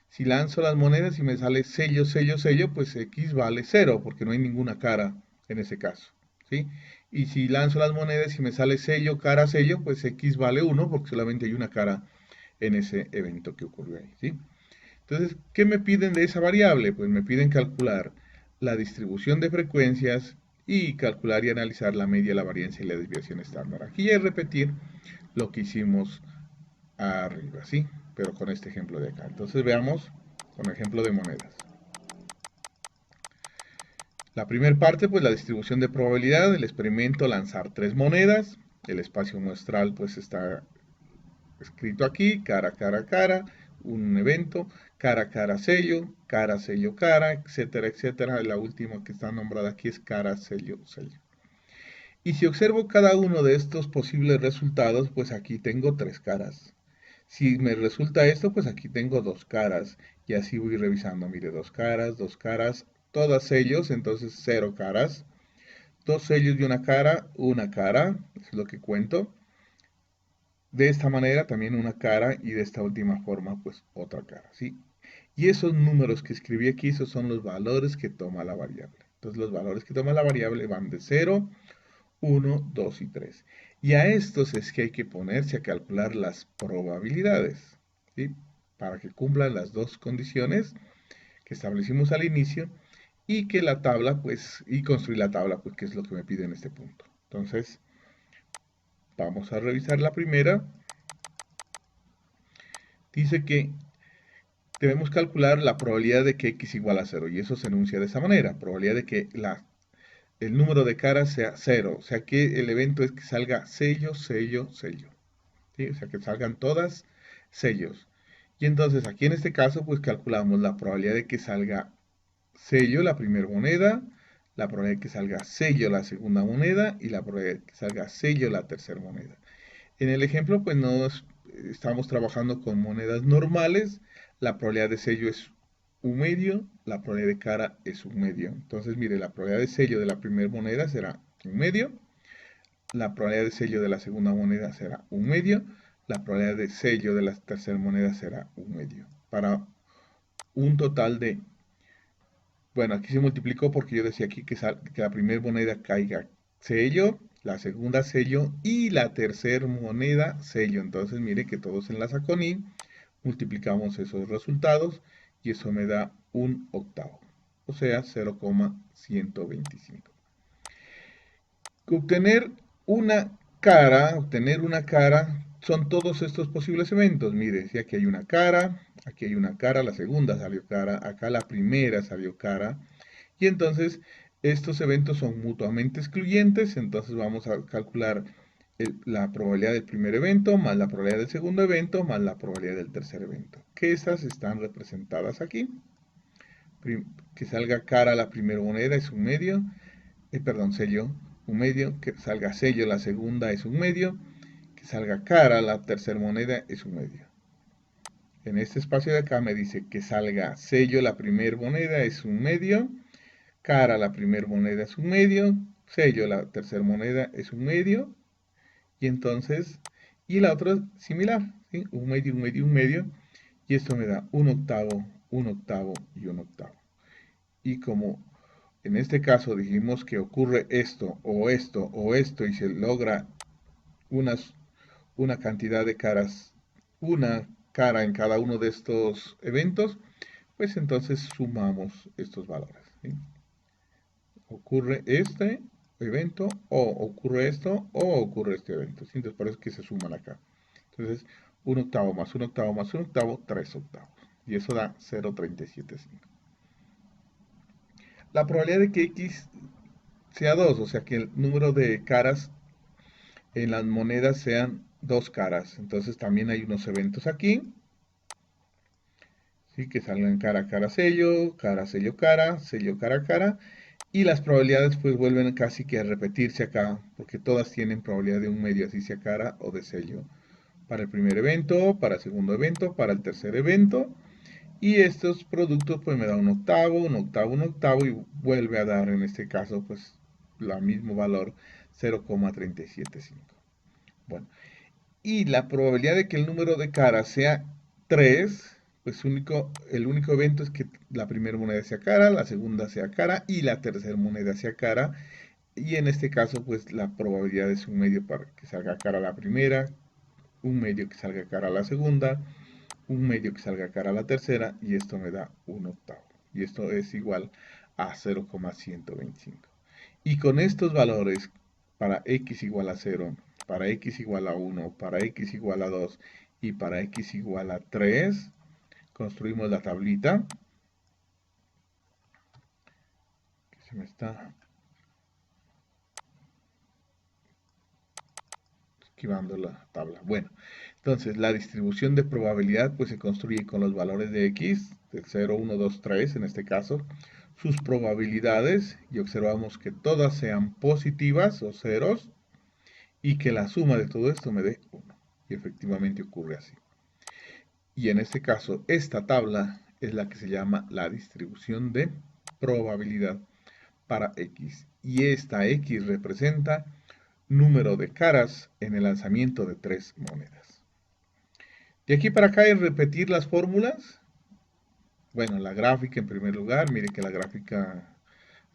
Si lanzo las monedas y me sale sello, sello, sello, pues X vale 0, porque no hay ninguna cara en ese caso, ¿sí? Y si lanzo las monedas y me sale sello, cara, sello, pues X vale 1, porque solamente hay una cara en ese evento que ocurrió ahí, ¿sí? Entonces, ¿qué me piden de esa variable? Pues me piden calcular la distribución de frecuencias y calcular y analizar la media, la varianza y la desviación estándar. Aquí es repetir lo que hicimos arriba, ¿sí? Pero con este ejemplo de acá. Entonces veamos con el ejemplo de monedas. La primera parte, pues la distribución de probabilidad del experimento, lanzar 3 monedas. El espacio muestral, pues está escrito aquí, cara, cara, cara, un evento, cara, cara, sello, cara, etcétera, etcétera. La última que está nombrada aquí es cara, sello, sello. Y si observo cada uno de estos posibles resultados, pues aquí tengo 3 caras. Si me resulta esto, pues aquí tengo 2 caras. Y así voy revisando. Mire, 2 caras, todas sellos, entonces 0 caras. 2 sellos y una cara, es lo que cuento. De esta manera también una cara y de esta última forma pues otra cara, ¿sí? Y esos números que escribí aquí, esos son los valores que toma la variable. Entonces los valores que toma la variable van de 0, 1, 2 y 3. Y a estos es que hay que ponerse a calcular las probabilidades, ¿sí? Para que cumplan las dos condiciones que establecimos al inicio y que la tabla, pues, y construir la tabla, pues, que es lo que me pide en este punto. Entonces, vamos a revisar la primera. Dice que debemos calcular la probabilidad de que x igual a 0, y eso se enuncia de esa manera. Probabilidad de que el número de caras sea 0, o sea que el evento es que salga sello, sello, sello. ¿Sí? O sea que salgan todas sellos. Y entonces aquí en este caso pues calculamos la probabilidad de que salga sello la primera moneda, la probabilidad de que salga sello la segunda moneda y la probabilidad de que salga sello la tercera moneda. En el ejemplo pues estamos trabajando con monedas normales, la probabilidad de sello es un medio, la probabilidad de cara es un medio. Entonces mire, la probabilidad de sello de la primera moneda será un medio, la probabilidad de sello de la segunda moneda será un medio, la probabilidad de sello de la tercera moneda será un medio. Para un total de, bueno, aquí se multiplicó porque yo decía aquí que la primera moneda caiga sello, la segunda sello y la tercera moneda sello. Entonces mire que todo se enlaza con i, multiplicamos esos resultados y eso me da un octavo, o sea 0,125. Obtener una cara son todos estos posibles eventos. Mire, si aquí hay una cara, la segunda salió cara, acá la primera salió cara. Y entonces estos eventos son mutuamente excluyentes, entonces vamos a calcular la probabilidad del primer evento más la probabilidad del segundo evento más la probabilidad del tercer evento, que estas están representadas aquí. Que salga cara la primera moneda es un medio, perdón, sello, un medio, que salga sello la segunda es un medio, que salga cara la tercera moneda es un medio. En este espacio de acá me dice que salga sello la primera moneda es un medio, cara la primera moneda es un medio, sello la tercera moneda es un medio, y entonces, y la otra similar, ¿sí? Un medio, un medio, un medio, y esto me da un octavo, un octavo y un octavo. Y como en este caso dijimos que ocurre esto o esto o esto y se logra una cantidad de caras, una cara en cada uno de estos eventos, pues entonces sumamos estos valores, ¿sí? Ocurre este evento o ocurre esto o ocurre este evento, ¿sí? Entonces por eso es que se suman acá. Entonces un octavo más un octavo más un octavo, 3 octavos. y eso da 0,375. La probabilidad de que x sea 2, o sea que el número de caras en las monedas sean dos caras. Entonces también hay unos eventos aquí, ¿sí? Que salgan cara, cara, sello, cara, sello, cara, cara. Y las probabilidades pues vuelven casi que a repetirse acá, porque todas tienen probabilidad de un medio, así sea cara o de sello. Para el primer evento, para el segundo evento, para el tercer evento. Y estos productos pues me da un octavo, un octavo, un octavo y vuelve a dar en este caso pues el mismo valor 0,375. Bueno, y la probabilidad de que el número de caras sea 3, pues el único evento es que la primera moneda sea cara, la segunda sea cara y la tercera moneda sea cara. Y en este caso, pues la probabilidad es un medio para que salga cara la primera, un medio que salga cara la segunda, un medio que salga cara a la tercera y esto me da un octavo. Y esto es igual a 0,125. Y con estos valores, para x igual a 0, para x igual a 1, para x igual a 2 y para x igual a 3, construimos la tablita. Que se me está esquivando la tabla. Bueno, entonces la distribución de probabilidad pues se construye con los valores de x, de 0, 1, 2, 3 en este caso, sus probabilidades y observamos que todas sean positivas o ceros y que la suma de todo esto me dé 1. Y efectivamente ocurre así. Y en este caso, esta tabla es la que se llama la distribución de probabilidad para x. Y esta x representa número de caras en el lanzamiento de tres monedas. De aquí para acá es repetir las fórmulas. Bueno, la gráfica en primer lugar, mire que la gráfica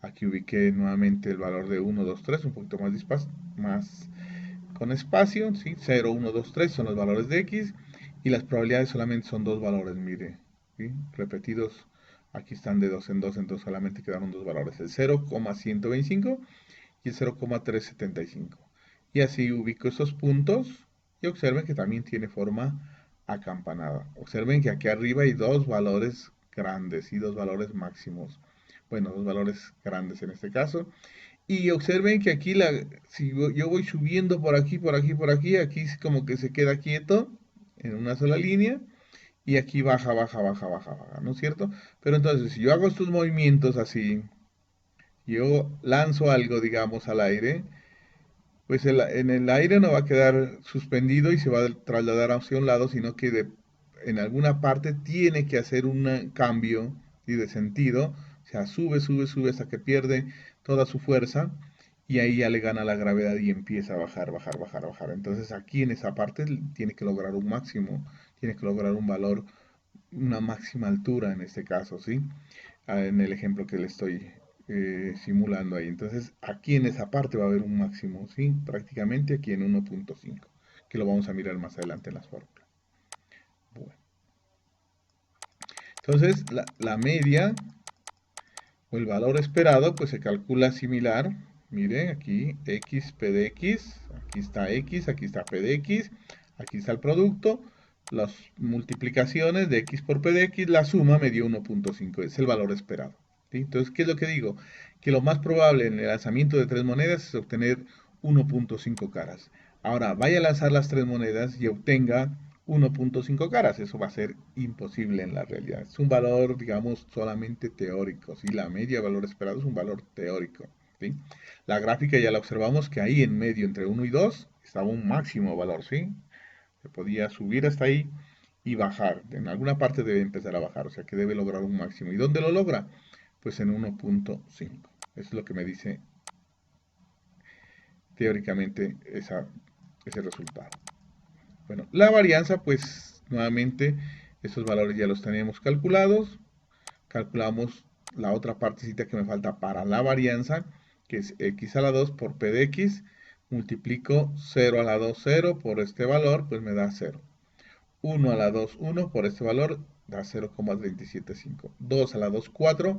aquí ubiqué nuevamente el valor de 1, 2, 3, un poquito más con espacio, ¿sí? 0, 1, 2, 3 son los valores de x y las probabilidades solamente son dos valores, mire, ¿sí? Repetidos, aquí están de 2 en 2, entonces solamente quedaron dos valores, el 0,125 y el 0,375. Y así ubico esos puntos y observen que también tiene forma acampanada. Observen que aquí arriba hay dos valores grandes y dos valores máximos. Bueno, dos valores grandes en este caso. Y observen que aquí, si yo voy subiendo por aquí, por aquí, por aquí, aquí es como que se queda quieto en una sola línea. Y aquí baja, baja, baja, baja, baja, ¿no es cierto? Pero entonces, si yo hago estos movimientos así, yo lanzo algo, digamos, al aire, pues en el aire no va a quedar suspendido y se va a trasladar hacia un lado, sino que en alguna parte tiene que hacer un cambio y de sentido, o sea, sube, sube, sube hasta que pierde toda su fuerza y ahí ya le gana la gravedad y empieza a bajar, bajar, bajar, bajar. Entonces aquí en esa parte tiene que lograr un máximo, tiene que lograr un valor, una máxima altura en este caso, ¿sí? En el ejemplo que le estoy simulando ahí. Entonces, aquí en esa parte va a haber un máximo, ¿sí? Prácticamente aquí en 1.5, que lo vamos a mirar más adelante en las fórmulas. Bueno. Entonces, la media o el valor esperado, pues se calcula similar. Mire, aquí x, p de x, aquí está p de x, aquí está el producto, las multiplicaciones de x por p de x, la suma me dio 1.5, es el valor esperado. ¿Sí? Entonces, ¿qué es lo que digo? Que lo más probable en el lanzamiento de tres monedas es obtener 1.5 caras. Ahora, vaya a lanzar las tres monedas y obtenga 1.5 caras. Eso va a ser imposible en la realidad. Es un valor, digamos, solamente teórico. ¿Sí? La media de valor esperado es un valor teórico. ¿Sí? La gráfica ya la observamos que ahí en medio, entre 1 y 2, estaba un máximo valor. ¿Sí? Se podía subir hasta ahí y bajar. En alguna parte debe empezar a bajar, o sea que debe lograr un máximo. ¿Y dónde lo logra? Pues en 1.5. Eso es lo que me dice teóricamente ese resultado. Bueno, la varianza, pues nuevamente, estos valores ya los teníamos calculados. Calculamos la otra partecita que me falta para la varianza, que es x a la 2 por p de x. Multiplico 0 a la 2, 0 por este valor, pues me da 0. 1 a la 2, 1 por este valor da 0,375. 2 a la 2, 4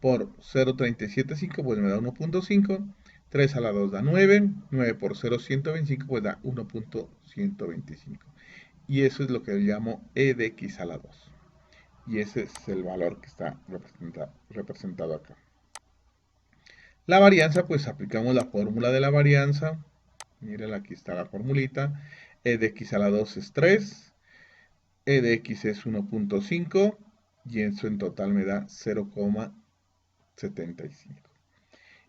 por 0,375 pues me da 1.5. 3 a la 2 da 9. 9 por 0,125 pues da 1.125. Y eso es lo que llamo e de x a la 2. y ese es el valor que está representado acá. La varianza, pues aplicamos la fórmula de la varianza. Miren, aquí está la formulita. E de x a la 2 es 3, e de x es 1.5 y eso en total me da 0,75.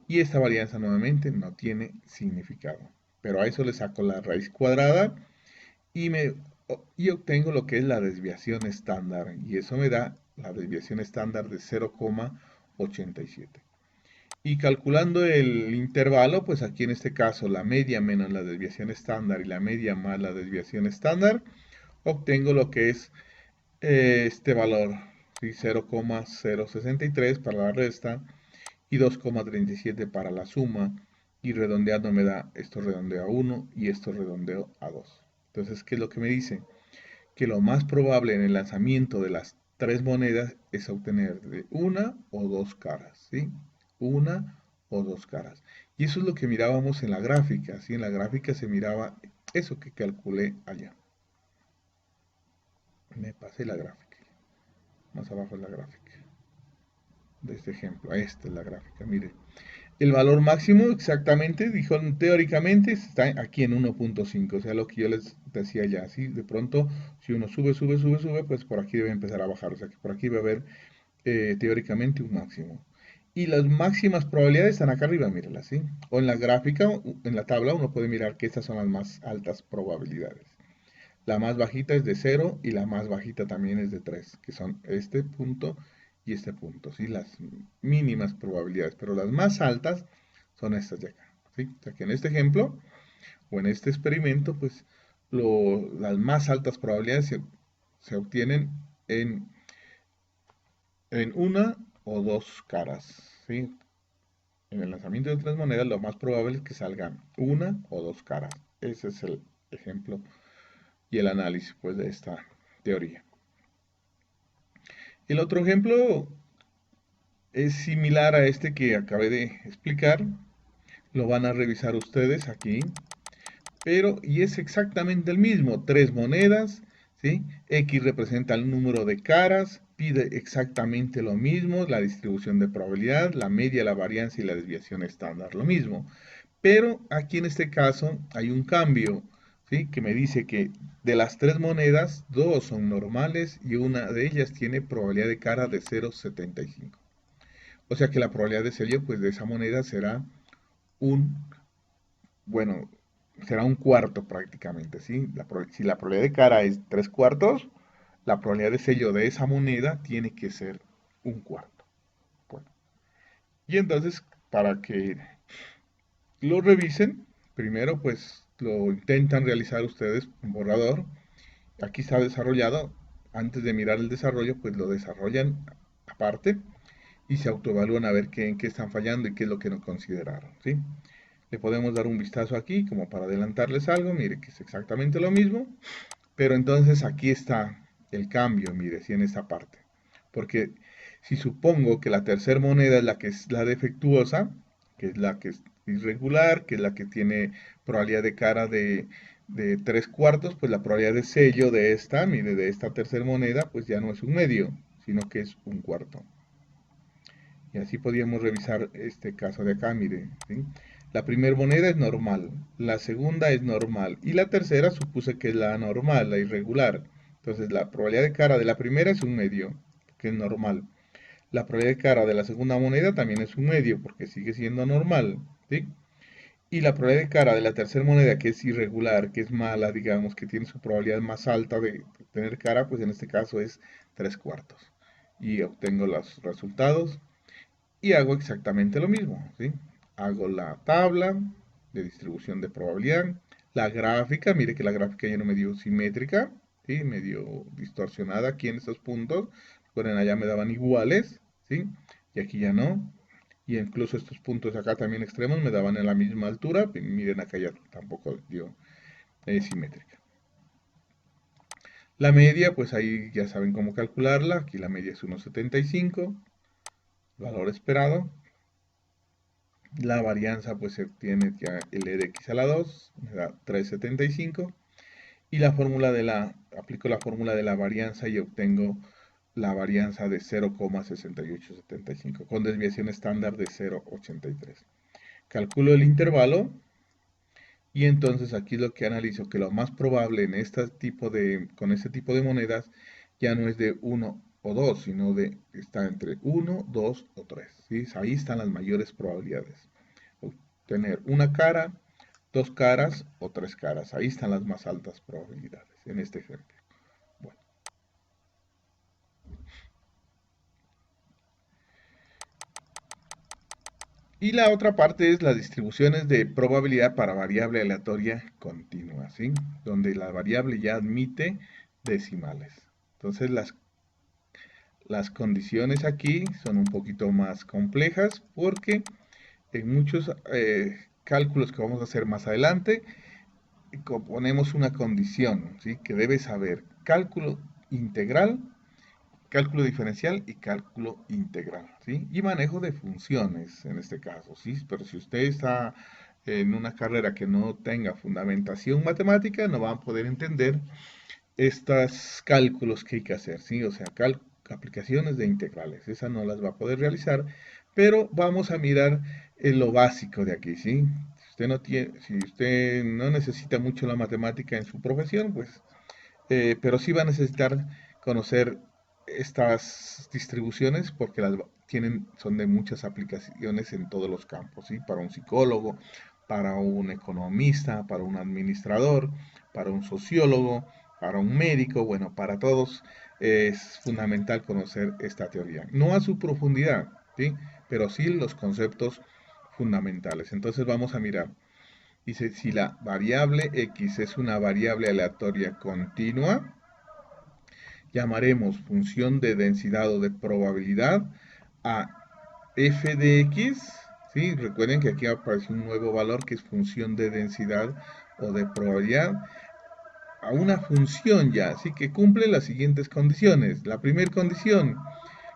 Y esta varianza nuevamente no tiene significado. Pero a eso le saco la raíz cuadrada y, y obtengo lo que es la desviación estándar. Y eso me da la desviación estándar de 0,87. Y calculando el intervalo, pues aquí en este caso la media menos la desviación estándar y la media más la desviación estándar, obtengo lo que es este valor, ¿sí? 0,063 para la resta y 2,37 para la suma, y redondeando me da, esto redondeo a 1 y esto redondeo a 2. Entonces, ¿qué es lo que me dice? Que lo más probable en el lanzamiento de las tres monedas es obtener de una o dos caras, ¿sí? Una o dos caras. Y eso es lo que mirábamos en la gráfica, ¿sí? En la gráfica se miraba eso que calculé allá. Me pasé la gráfica. Más abajo es la gráfica de este ejemplo. Esta es la gráfica, mire. El valor máximo exactamente, dijo teóricamente, está aquí en 1.5, o sea, lo que yo les decía ya, ¿sí? De pronto, si uno sube, pues por aquí debe empezar a bajar, o sea que por aquí va a haber teóricamente un máximo. Y las máximas probabilidades están acá arriba, mírenlas, ¿sí? O en la gráfica, en la tabla, uno puede mirar que estas son las más altas probabilidades. La más bajita es de 0 y la más bajita también es de 3, que son este punto y este punto, ¿sí? Las mínimas probabilidades, pero las más altas son estas de acá, ¿sí? O sea que en este ejemplo o en este experimento, pues las más altas probabilidades se obtienen en una o dos caras, ¿sí? En el lanzamiento de tres monedas lo más probable es que salgan una o dos caras. Ese es el ejemplo y el análisis pues de esta teoría. El otro ejemplo es similar a este que acabé de explicar. Lo van a revisar ustedes aquí. Pero, y es exactamente el mismo. Tres monedas, ¿sí? X representa el número de caras. Pide exactamente lo mismo. La distribución de probabilidad, la media, la varianza y la desviación estándar. Lo mismo. Pero aquí en este caso hay un cambio, ¿sí? Que me dice que de las tres monedas, dos son normales y una de ellas tiene probabilidad de cara de 0,75. O sea que la probabilidad de sello pues, de esa moneda será un, bueno, será un cuarto prácticamente, ¿sí? Si la probabilidad de cara es 3 cuartos, la probabilidad de sello de esa moneda tiene que ser un cuarto. Bueno, y entonces, para que lo revisen, primero pues lo intentan realizar ustedes un borrador. Aquí está desarrollado. Antes de mirar el desarrollo, pues lo desarrollan aparte y se autoevalúan a ver en qué están fallando y qué es lo que no consideraron, ¿sí? Le podemos dar un vistazo aquí como para adelantarles algo. Mire que es exactamente lo mismo, pero entonces aquí está el cambio, mire, sí, en esta parte. Porque si supongo que la tercera moneda es la que es la defectuosa, que es la que es irregular, que es la que tiene probabilidad de cara de 3 cuartos, pues la probabilidad de sello de esta, mire, de esta tercera moneda, pues ya no es un medio, sino que es un cuarto. Y así podríamos revisar este caso de acá, mire, ¿sí? La primera moneda es normal, la segunda es normal y la tercera supuse que es la anormal, la irregular. Entonces la probabilidad de cara de la primera es un medio, que es normal. La probabilidad de cara de la segunda moneda también es un medio, porque sigue siendo normal, ¿sí? Y la probabilidad de cara de la tercera moneda, que es irregular, que es mala, digamos, que tiene su probabilidad más alta de tener cara, pues en este caso es 3 cuartos. Y obtengo los resultados y hago exactamente lo mismo, ¿sí? Hago la tabla de distribución de probabilidad, la gráfica, mire que la gráfica ya no me dio simétrica, ¿sí? Me dio distorsionada aquí en estos puntos, recuerden allá me daban iguales, ¿sí? Y aquí ya no, y incluso estos puntos acá también extremos me daban en la misma altura, miren acá ya tampoco dio simétrica. La media, pues ahí ya saben cómo calcularla, aquí la media es 1,75, valor esperado. La varianza pues se obtiene ya el e de x a la 2, me da 3,75. Y la fórmula aplico la fórmula de la varianza y obtengo la varianza de 0,6875 con desviación estándar de 0,83. Calculo el intervalo y entonces aquí lo que analizo que lo más probable en con este tipo de monedas ya no es de 1 o 2, sino está entre 1, 2 o 3. ¿Sí? Ahí están las mayores probabilidades. Tener una cara, dos caras o tres caras. Ahí están las más altas probabilidades en este ejemplo. Bueno. Y la otra parte es las distribuciones de probabilidad para variable aleatoria continua, ¿sí? Donde la variable ya admite decimales. Entonces las condiciones aquí son un poquito más complejas porque en muchos cálculos que vamos a hacer más adelante ponemos una condición, ¿sí? Que debe saber cálculo integral, cálculo diferencial y cálculo integral, ¿sí? Y manejo de funciones en este caso, ¿sí? Pero si usted está en una carrera que no tenga fundamentación matemática, no va a poder entender estos cálculos que hay que hacer, ¿sí? O sea, aplicaciones de integrales, esas no las va a poder realizar, pero vamos a mirar lo básico de aquí, ¿sí? Si usted no necesita mucho la matemática en su profesión, pues pero sí va a necesitar conocer estas distribuciones porque son de muchas aplicaciones en todos los campos, ¿sí? Para un psicólogo, para un economista, para un administrador, para un sociólogo, para un médico, bueno, para todos es fundamental conocer esta teoría. No a su profundidad, ¿sí? Pero sí los conceptos fundamentales. Entonces vamos a mirar. Dice, si la variable x es una variable aleatoria continua, llamaremos función de densidad o de probabilidad a f de x. ¿Sí? Recuerden que aquí aparece un nuevo valor que es función de densidad o de probabilidad a una función ya, así que cumple las siguientes condiciones. La primera condición,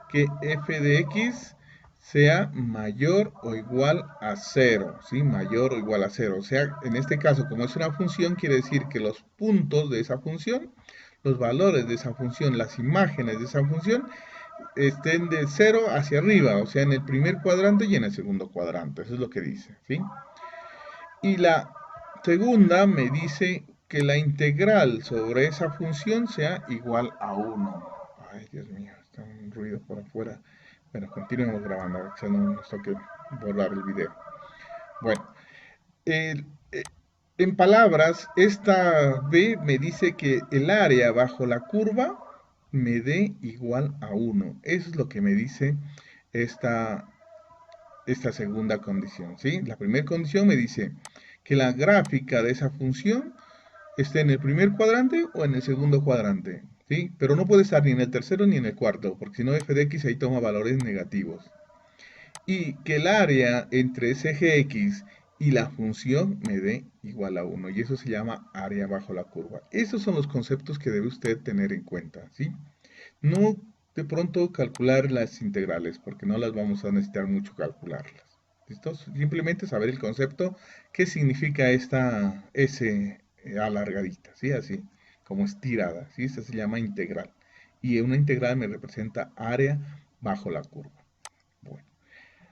que f de x sea mayor o igual a 0, ¿sí? Mayor o igual a 0. O sea, en este caso, como es una función, quiere decir que los puntos de esa función, los valores de esa función, las imágenes de esa función, estén de 0 hacia arriba, o sea, en el primer cuadrante y en el segundo cuadrante. Eso es lo que dice, ¿sí? Y la segunda me dice que la integral sobre esa función sea igual a 1. Ay, Dios mío, está un ruido por afuera. Bueno, continuemos grabando, a ver si no nos toque borrar el video. Bueno, el- eh, en palabras, esta B me dice que el área bajo la curva me dé igual a 1. Eso es lo que me dice esta, esta segunda condición, ¿sí? La primera condición me dice que la gráfica de esa función esté en el primer cuadrante o en el segundo cuadrante, ¿sí? Pero no puede estar ni en el tercero ni en el cuarto, porque si no f de x ahí toma valores negativos. Y que el área entre ese eje x y la función me dé igual a 1, y eso se llama área bajo la curva. Esos son los conceptos que debe usted tener en cuenta, ¿sí? No de pronto calcular las integrales, porque no las vamos a necesitar mucho calcularlas. ¿Listo? Simplemente saber el concepto, qué significa esta S alargadita, ¿sí? Así, como estirada, ¿sí? Esta se llama integral. Y una integral me representa área bajo la curva. Bueno,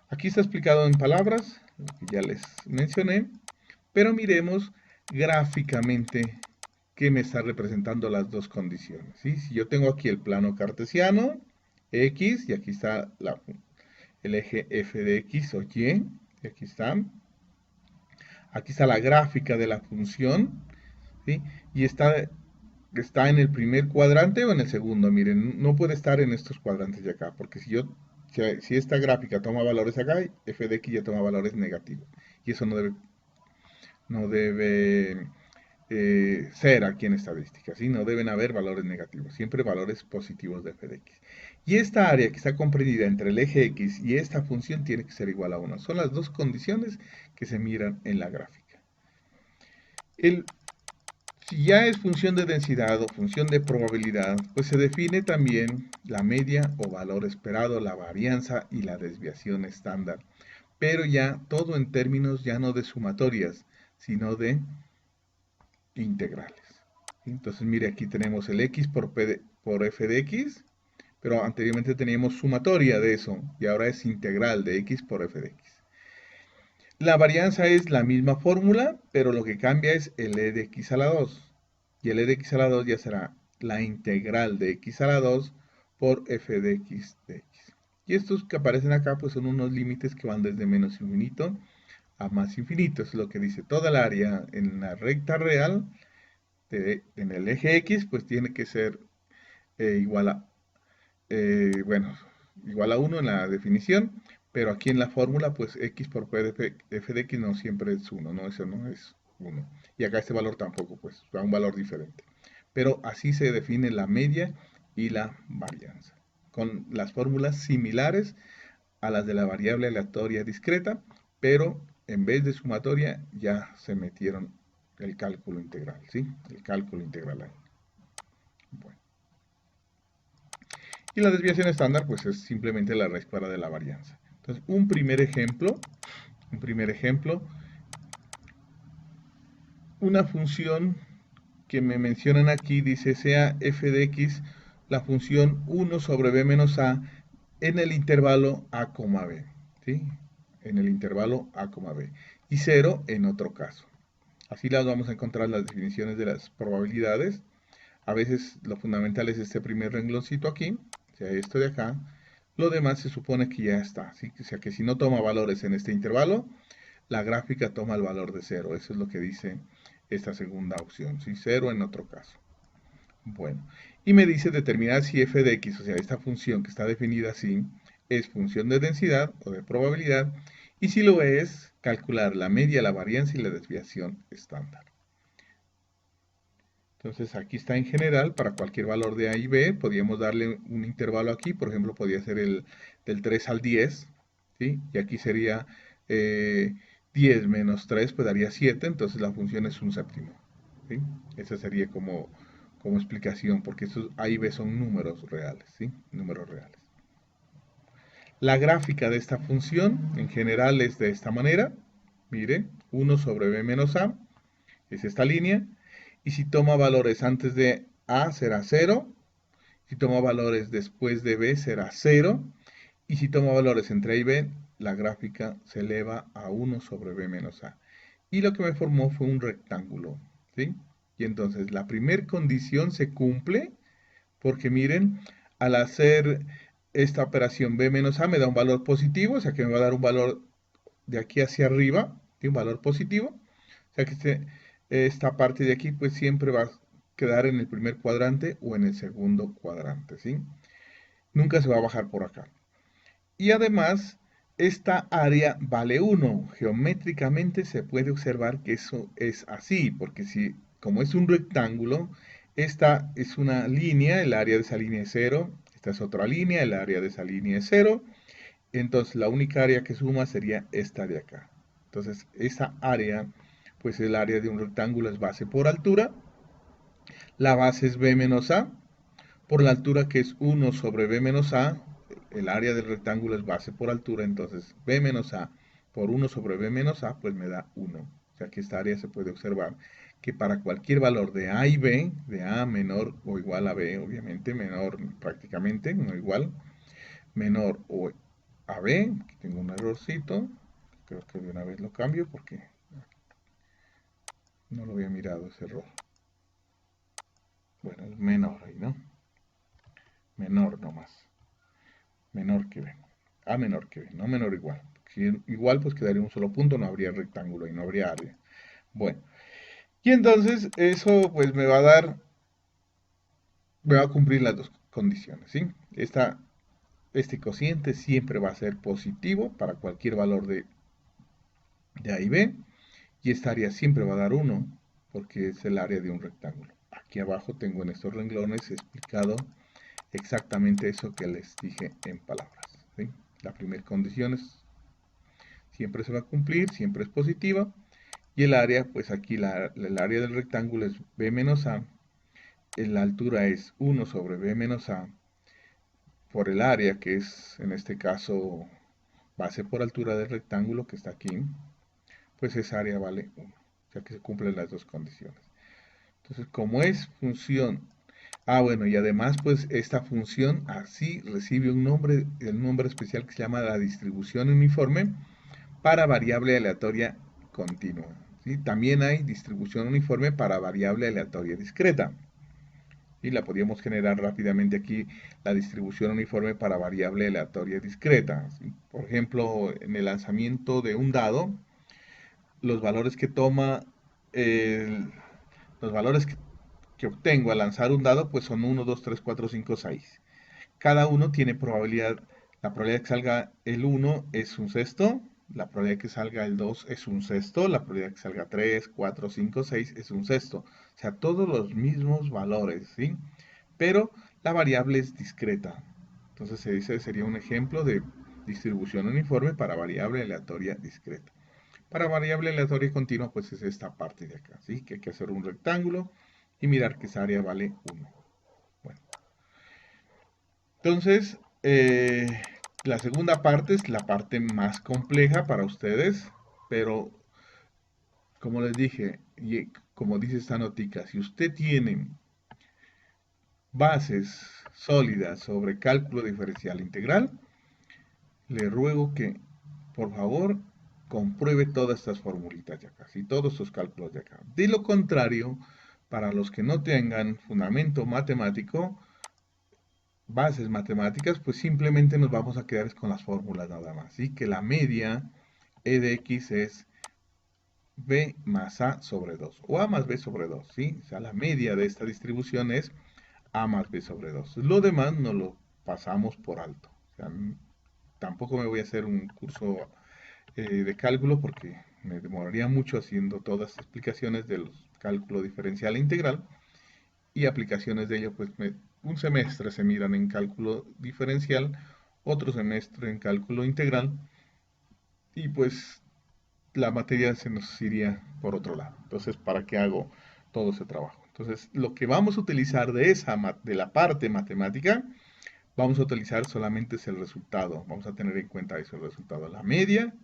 aquí está explicado en palabras, lo que ya les mencioné, pero miremos gráficamente que me está representando las dos condiciones, ¿sí? Si yo tengo aquí el plano cartesiano, X, y aquí está el eje f de x o y, y aquí está la gráfica de la función, ¿sí? Y está en el primer cuadrante o en el segundo. Miren, no puede estar en estos cuadrantes de acá, porque si esta gráfica toma valores acá, f de x ya toma valores negativos. Y eso no debe ser aquí en estadística, ¿sí? No deben haber valores negativos, siempre valores positivos de f de x. Y esta área que está comprendida entre el eje x y esta función tiene que ser igual a 1. Son las dos condiciones que se miran en la gráfica. Si ya es función de densidad o función de probabilidad, pues se define también la media o valor esperado, la varianza y la desviación estándar. Pero ya todo en términos ya no de sumatorias, sino de integrales. Entonces, mire, aquí tenemos el x por f de x, pero anteriormente teníamos sumatoria de eso, y ahora es integral de x por f de x. La varianza es la misma fórmula, pero lo que cambia es el e de x a la 2. Y el e de x a la 2 ya será la integral de x a la 2 por f de x de x. Y estos que aparecen acá pues son unos límites que van desde menos infinito a más infinito. Es lo que dice toda el área en la recta real, en el eje x, pues tiene que ser igual a, bueno, igual a 1 en la definición, pero aquí en la fórmula, pues x por p de f de x no siempre es 1, ¿no? Eso no es 1. Y acá este valor tampoco, pues da un valor diferente. Pero así se define la media y la varianza, con las fórmulas similares a las de la variable aleatoria discreta, pero en vez de sumatoria ya se metieron el cálculo integral, ¿sí? El cálculo integral ahí. Bueno. Y la desviación estándar, pues es simplemente la raíz cuadrada de la varianza. Entonces, un primer ejemplo, una función que me mencionan aquí, dice sea f de x la función 1 sobre b menos a en el intervalo a, b, ¿sí? En el intervalo a, b. Y 0 en otro caso. Así las vamos a encontrar las definiciones de las probabilidades. A veces lo fundamental es este primer rengloncito aquí, o sea, esto de acá. Lo demás se supone que ya está, ¿sí? O sea que si no toma valores en este intervalo, la gráfica toma el valor de 0. Eso es lo que dice esta segunda opción, ¿sí? 0 en otro caso. Bueno, y me dice determinar si f de x, o sea, esta función que está definida así, es función de densidad o de probabilidad, y si lo es, calcular la media, la varianza y la desviación estándar. Entonces aquí está en general, para cualquier valor de A y B, podríamos darle un intervalo aquí, por ejemplo, podría ser el del 3 al 10, ¿sí? Y aquí sería 10 menos 3, pues daría 7, entonces la función es un séptimo, ¿sí? Esa sería como explicación, porque estos A y B son números reales, ¿sí? Números reales. La gráfica de esta función, en general, es de esta manera. Mire, 1 sobre B menos A, es esta línea. Y si toma valores antes de A será 0, si toma valores después de B será 0, y si toma valores entre A y B, la gráfica se eleva a 1 sobre B menos A. Y lo que me formó fue un rectángulo, ¿sí? Y entonces la primera condición se cumple, porque miren, al hacer esta operación B menos A me da un valor positivo, o sea que me va a dar un valor de aquí hacia arriba, ¿sí? Un valor positivo, o sea que esta parte de aquí pues siempre va a quedar en el primer cuadrante o en el segundo cuadrante, ¿sí? Nunca se va a bajar por acá. Y además, esta área vale 1. Geométricamente se puede observar que eso es así, porque si, como es un rectángulo, esta es una línea, el área de esa línea es 0, esta es otra línea, el área de esa línea es 0, entonces la única área que suma sería esta de acá. Entonces esa área, pues el área de un rectángulo es base por altura, la base es b menos a, por la altura que es 1 sobre b menos a, el área del rectángulo es base por altura, entonces b menos a por 1 sobre b menos a, pues me da 1. O sea que esta área se puede observar que para cualquier valor de a y b, de a menor o igual a b, obviamente menor prácticamente, no igual, menor o a b, aquí tengo un errorcito, creo que de una vez lo cambio porque no lo había mirado ese error. Bueno, es menor ahí, ¿no? Menor nomás. Menor que b. A menor que b, no menor o igual. Si igual, pues quedaría un solo punto, no habría rectángulo y no habría área. Bueno, y entonces eso pues me va a dar, me va a cumplir las dos condiciones, ¿sí? Este cociente siempre va a ser positivo para cualquier valor de A y B, y esta área siempre va a dar 1, porque es el área de un rectángulo. Aquí abajo tengo en estos renglones explicado exactamente eso que les dije en palabras, ¿sí? La primera condición siempre se va a cumplir, siempre es positiva, y el área, pues aquí el área del rectángulo es b menos a, la altura es 1 sobre b menos a, por el área que es en este caso base por altura del rectángulo que está aquí, pues esa área vale 1, o sea que se cumplen las dos condiciones. Entonces, como es función Bueno, y además, pues esta función así recibe el nombre especial que se llama la distribución uniforme para variable aleatoria continua. ¿Sí? También hay distribución uniforme para variable aleatoria discreta. Y la podríamos generar rápidamente aquí, la distribución uniforme para variable aleatoria discreta. ¿Sí? Por ejemplo, en el lanzamiento de un dado, los valores que toma, el- los valores que obtengo al lanzar un dado, pues son 1, 2, 3, 4, 5, 6. Cada uno tiene probabilidad, la probabilidad de que salga el 1 es un sexto, la probabilidad de que salga el 2 es un sexto, la probabilidad de que salga 3, 4, 5, 6 es un sexto. O sea, todos los mismos valores, ¿sí? Pero la variable es discreta. Entonces se dice, sería un ejemplo de distribución uniforme para variable aleatoria discreta. Para variable aleatoria continua, pues es esta parte de acá, ¿sí? Que hay que hacer un rectángulo y mirar que esa área vale 1. Bueno, entonces, la segunda parte es la parte más compleja para ustedes, pero como les dije, y como dice esta notica, si usted tiene bases sólidas sobre cálculo diferencial integral, le ruego que, por favor, compruebe todas estas formulitas de acá, ¿sí? Todos estos cálculos de acá. De lo contrario, para los que no tengan fundamento matemático, bases matemáticas, pues simplemente nos vamos a quedar con las fórmulas nada más, ¿sí? Que la media E de X es B más A sobre 2, o A más B sobre 2, ¿sí? O sea, la media de esta distribución es A más B sobre 2. Lo demás no lo pasamos por alto. O sea, tampoco me voy a hacer un curso de cálculo porque me demoraría mucho haciendo todas las explicaciones del cálculo diferencial e integral y aplicaciones de ello, pues un semestre se miran en cálculo diferencial, otro semestre en cálculo integral y pues la materia se nos iría por otro lado. Entonces, ¿para qué hago todo ese trabajo? Entonces, lo que vamos a utilizar de la parte matemática, vamos a utilizar solamente es el resultado. Vamos a tener en cuenta eso, el resultado. La media,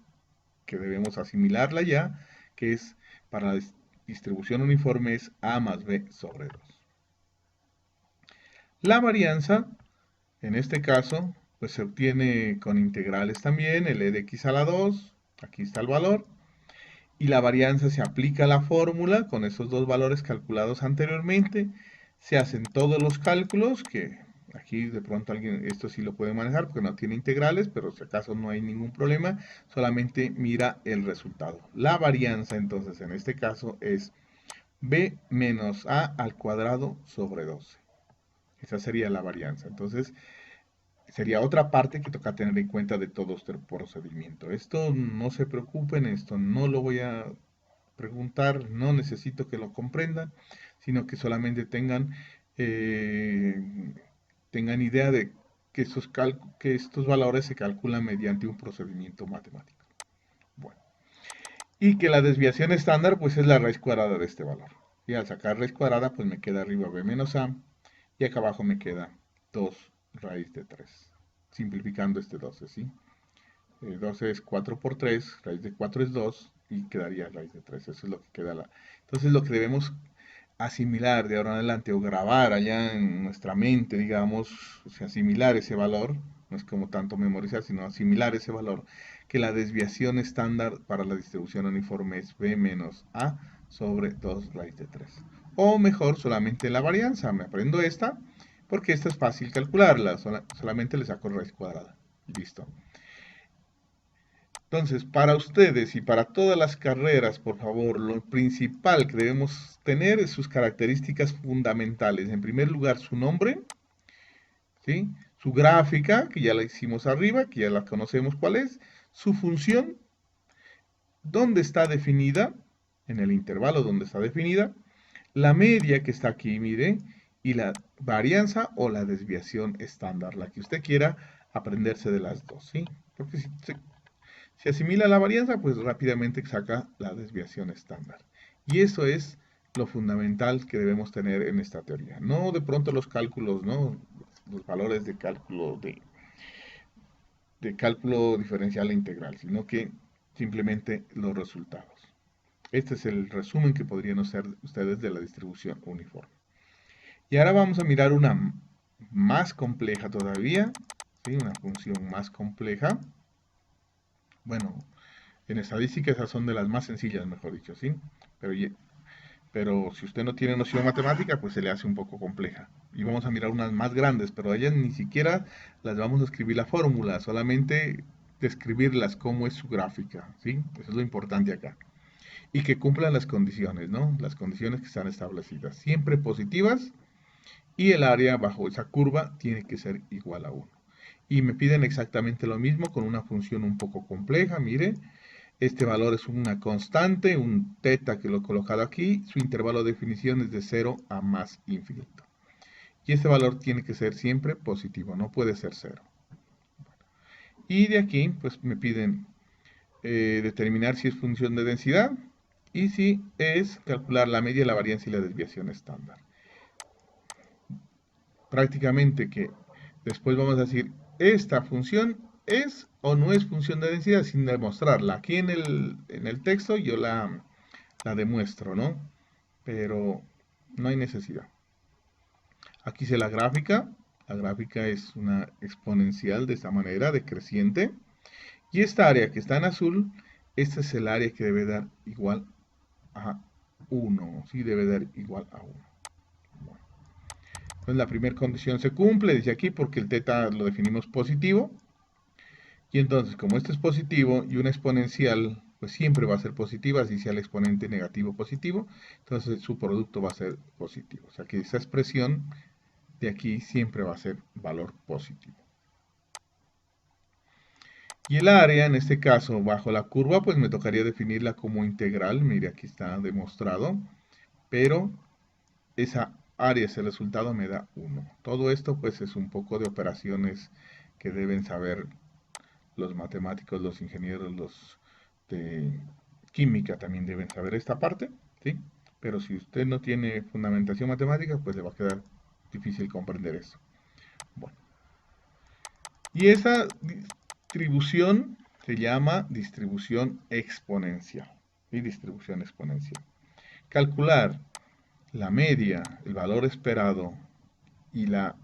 que debemos asimilarla ya, que es para la distribución uniforme es A más B sobre 2. La varianza, en este caso, pues se obtiene con integrales también, el e de x a la 2, aquí está el valor, y la varianza se aplica a la fórmula con esos dos valores calculados anteriormente, se hacen todos los cálculos, que aquí de pronto alguien esto sí lo puede manejar porque no tiene integrales, pero si acaso no hay ningún problema, solamente mira el resultado. La varianza entonces en este caso es b menos a al cuadrado sobre 12. Esa sería la varianza. Entonces, sería otra parte que toca tener en cuenta de todo este procedimiento. Esto no se preocupen, esto no lo voy a preguntar, no necesito que lo comprendan, sino que solamente eh, tengan idea de que estos valores se calculan mediante un procedimiento matemático. Bueno, y que la desviación estándar pues es la raíz cuadrada de este valor. Y al sacar raíz cuadrada pues me queda arriba b menos a y acá abajo me queda 2 raíz de 3. Simplificando este 12, ¿sí? 12 es 4 por 3, raíz de 4 es 2 y quedaría raíz de 3. Eso es lo que queda. Entonces lo que debemos asimilar de ahora en adelante o grabar allá en nuestra mente, digamos, o sea, asimilar ese valor, no es como tanto memorizar, sino asimilar ese valor, que la desviación estándar para la distribución uniforme es b menos a sobre 2 raíz de 3. O mejor, solamente la varianza, me aprendo esta, porque esta es fácil calcularla, solamente le saco raíz cuadrada. Listo. Entonces, para ustedes y para todas las carreras, por favor, lo principal que debemos tener es sus características fundamentales. En primer lugar, su nombre, ¿sí? Su gráfica, que ya la hicimos arriba, que ya la conocemos cuál es, su función, dónde está definida, en el intervalo donde está definida, la media que está aquí, mire, y la varianza o la desviación estándar, la que usted quiera aprenderse de las dos, ¿sí? Porque si asimila la varianza, pues rápidamente saca la desviación estándar. Y eso es lo fundamental que debemos tener en esta teoría. No de pronto los cálculos, ¿no? Los valores de cálculo diferencial e integral, sino que simplemente los resultados. Este es el resumen que podrían hacer ustedes de la distribución uniforme. Y ahora vamos a mirar una más compleja todavía, ¿sí? Una función más compleja. Bueno, en estadística esas son de las más sencillas, mejor dicho, ¿sí? Pero, pero si usted no tiene noción matemática, pues se le hace un poco compleja. Y vamos a mirar unas más grandes, pero ellas ni siquiera las vamos a escribir la fórmula, solamente describirlas cómo es su gráfica, ¿sí? Eso es lo importante acá. Y que cumplan las condiciones, ¿no? Las condiciones que están establecidas, siempre positivas, y el área bajo esa curva tiene que ser igual a 1. Y me piden exactamente lo mismo con una función un poco compleja, mire, este valor es una constante, un teta que lo he colocado aquí, su intervalo de definición es de 0 a más infinito. Y este valor tiene que ser siempre positivo, no puede ser 0. Y de aquí, pues me piden determinar si es función de densidad y si es calcular la media, la varianza y la desviación estándar. Prácticamente que después vamos a decir, esta función es o no es función de densidad sin demostrarla. Aquí en el texto yo la demuestro, ¿no? Pero no hay necesidad. Aquí se la gráfica es una exponencial de esta manera, decreciente, y esta área que está en azul, esta es el área que debe dar igual a 1, ¿sí? Debe dar igual a 1. Bueno, entonces la primera condición se cumple, dice aquí, porque el teta lo definimos positivo, y entonces como este es positivo y una exponencial, pues siempre va a ser positiva, así sea el exponente negativo positivo, entonces su producto va a ser positivo. O sea que esa expresión de aquí siempre va a ser valor positivo. Y el área, en este caso, bajo la curva, pues me tocaría definirla como integral. Mire, aquí está demostrado. Pero esa área, ese resultado me da 1. Todo esto, pues, es un poco de operaciones que deben saber los matemáticos, los ingenieros, los de química también deben saber esta parte, ¿sí? Pero si usted no tiene fundamentación matemática, pues le va a quedar difícil comprender eso. Bueno. Y esa distribución se llama distribución exponencial. Y distribución exponencial. Calcular la media, el valor esperado y la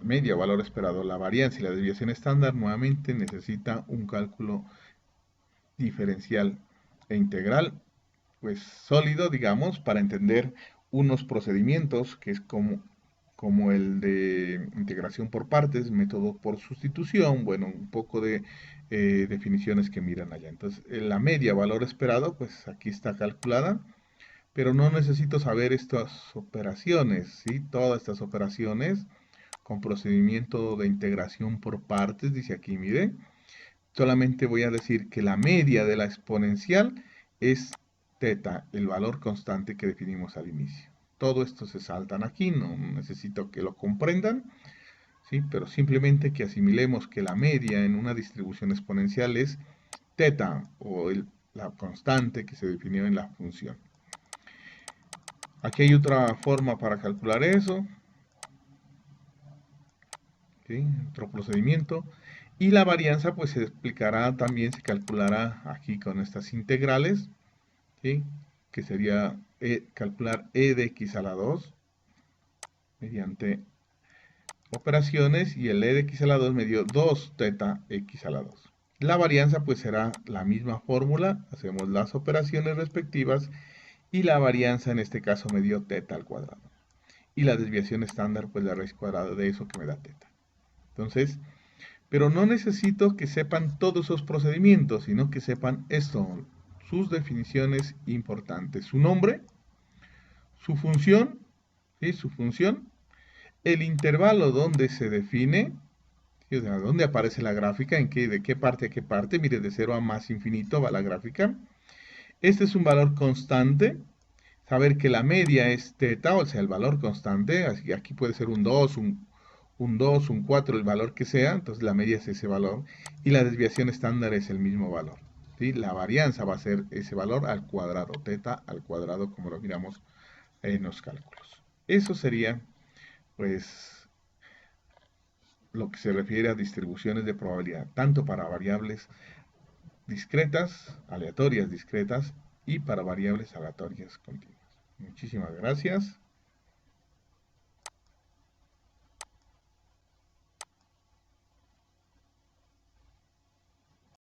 media, valor esperado, la varianza y la desviación estándar, nuevamente necesita un cálculo diferencial e integral, pues sólido, digamos, para entender unos procedimientos que es como el de integración por partes, método por sustitución, bueno, un poco de definiciones que miran allá. Entonces, la media valor esperado, pues aquí está calculada, pero no necesito saber estas operaciones, ¿sí? Todas estas operaciones con procedimiento de integración por partes, dice aquí, mire, solamente voy a decir que la media de la exponencial es teta, el valor constante que definimos al inicio. Todo esto se saltan aquí, no necesito que lo comprendan, ¿sí? Pero simplemente que asimilemos que la media en una distribución exponencial es teta o la constante que se definió en la función. Aquí hay otra forma para calcular eso, ¿sí? Otro procedimiento. Y la varianza pues se explicará también, se calculará aquí con estas integrales, ¿sí? Que sería calcular e de x a la 2 mediante operaciones y el e de x a la 2 me dio 2 teta x a la 2. La varianza pues será la misma fórmula, hacemos las operaciones respectivas y la varianza en este caso me dio teta al cuadrado. Y la desviación estándar pues la raíz cuadrada de eso que me da teta. Entonces, pero no necesito que sepan todos esos procedimientos, sino que sepan esto, sus definiciones importantes, su nombre, su función, ¿sí? Su función, el intervalo donde se define, ¿sí? O sea, dónde aparece la gráfica, de qué parte a qué parte, mire, de 0 a más infinito va la gráfica. Este es un valor constante, saber que la media es teta, o sea, el valor constante, así, aquí puede ser un 2, un 2, un 4, el valor que sea, entonces la media es ese valor, y la desviación estándar es el mismo valor. ¿Sí? La varianza va a ser ese valor al cuadrado, teta al cuadrado, como lo miramos en los cálculos. Eso sería, pues, lo que se refiere a distribuciones de probabilidad, tanto para variables discretas, aleatorias discretas, y para variables aleatorias continuas. Muchísimas gracias.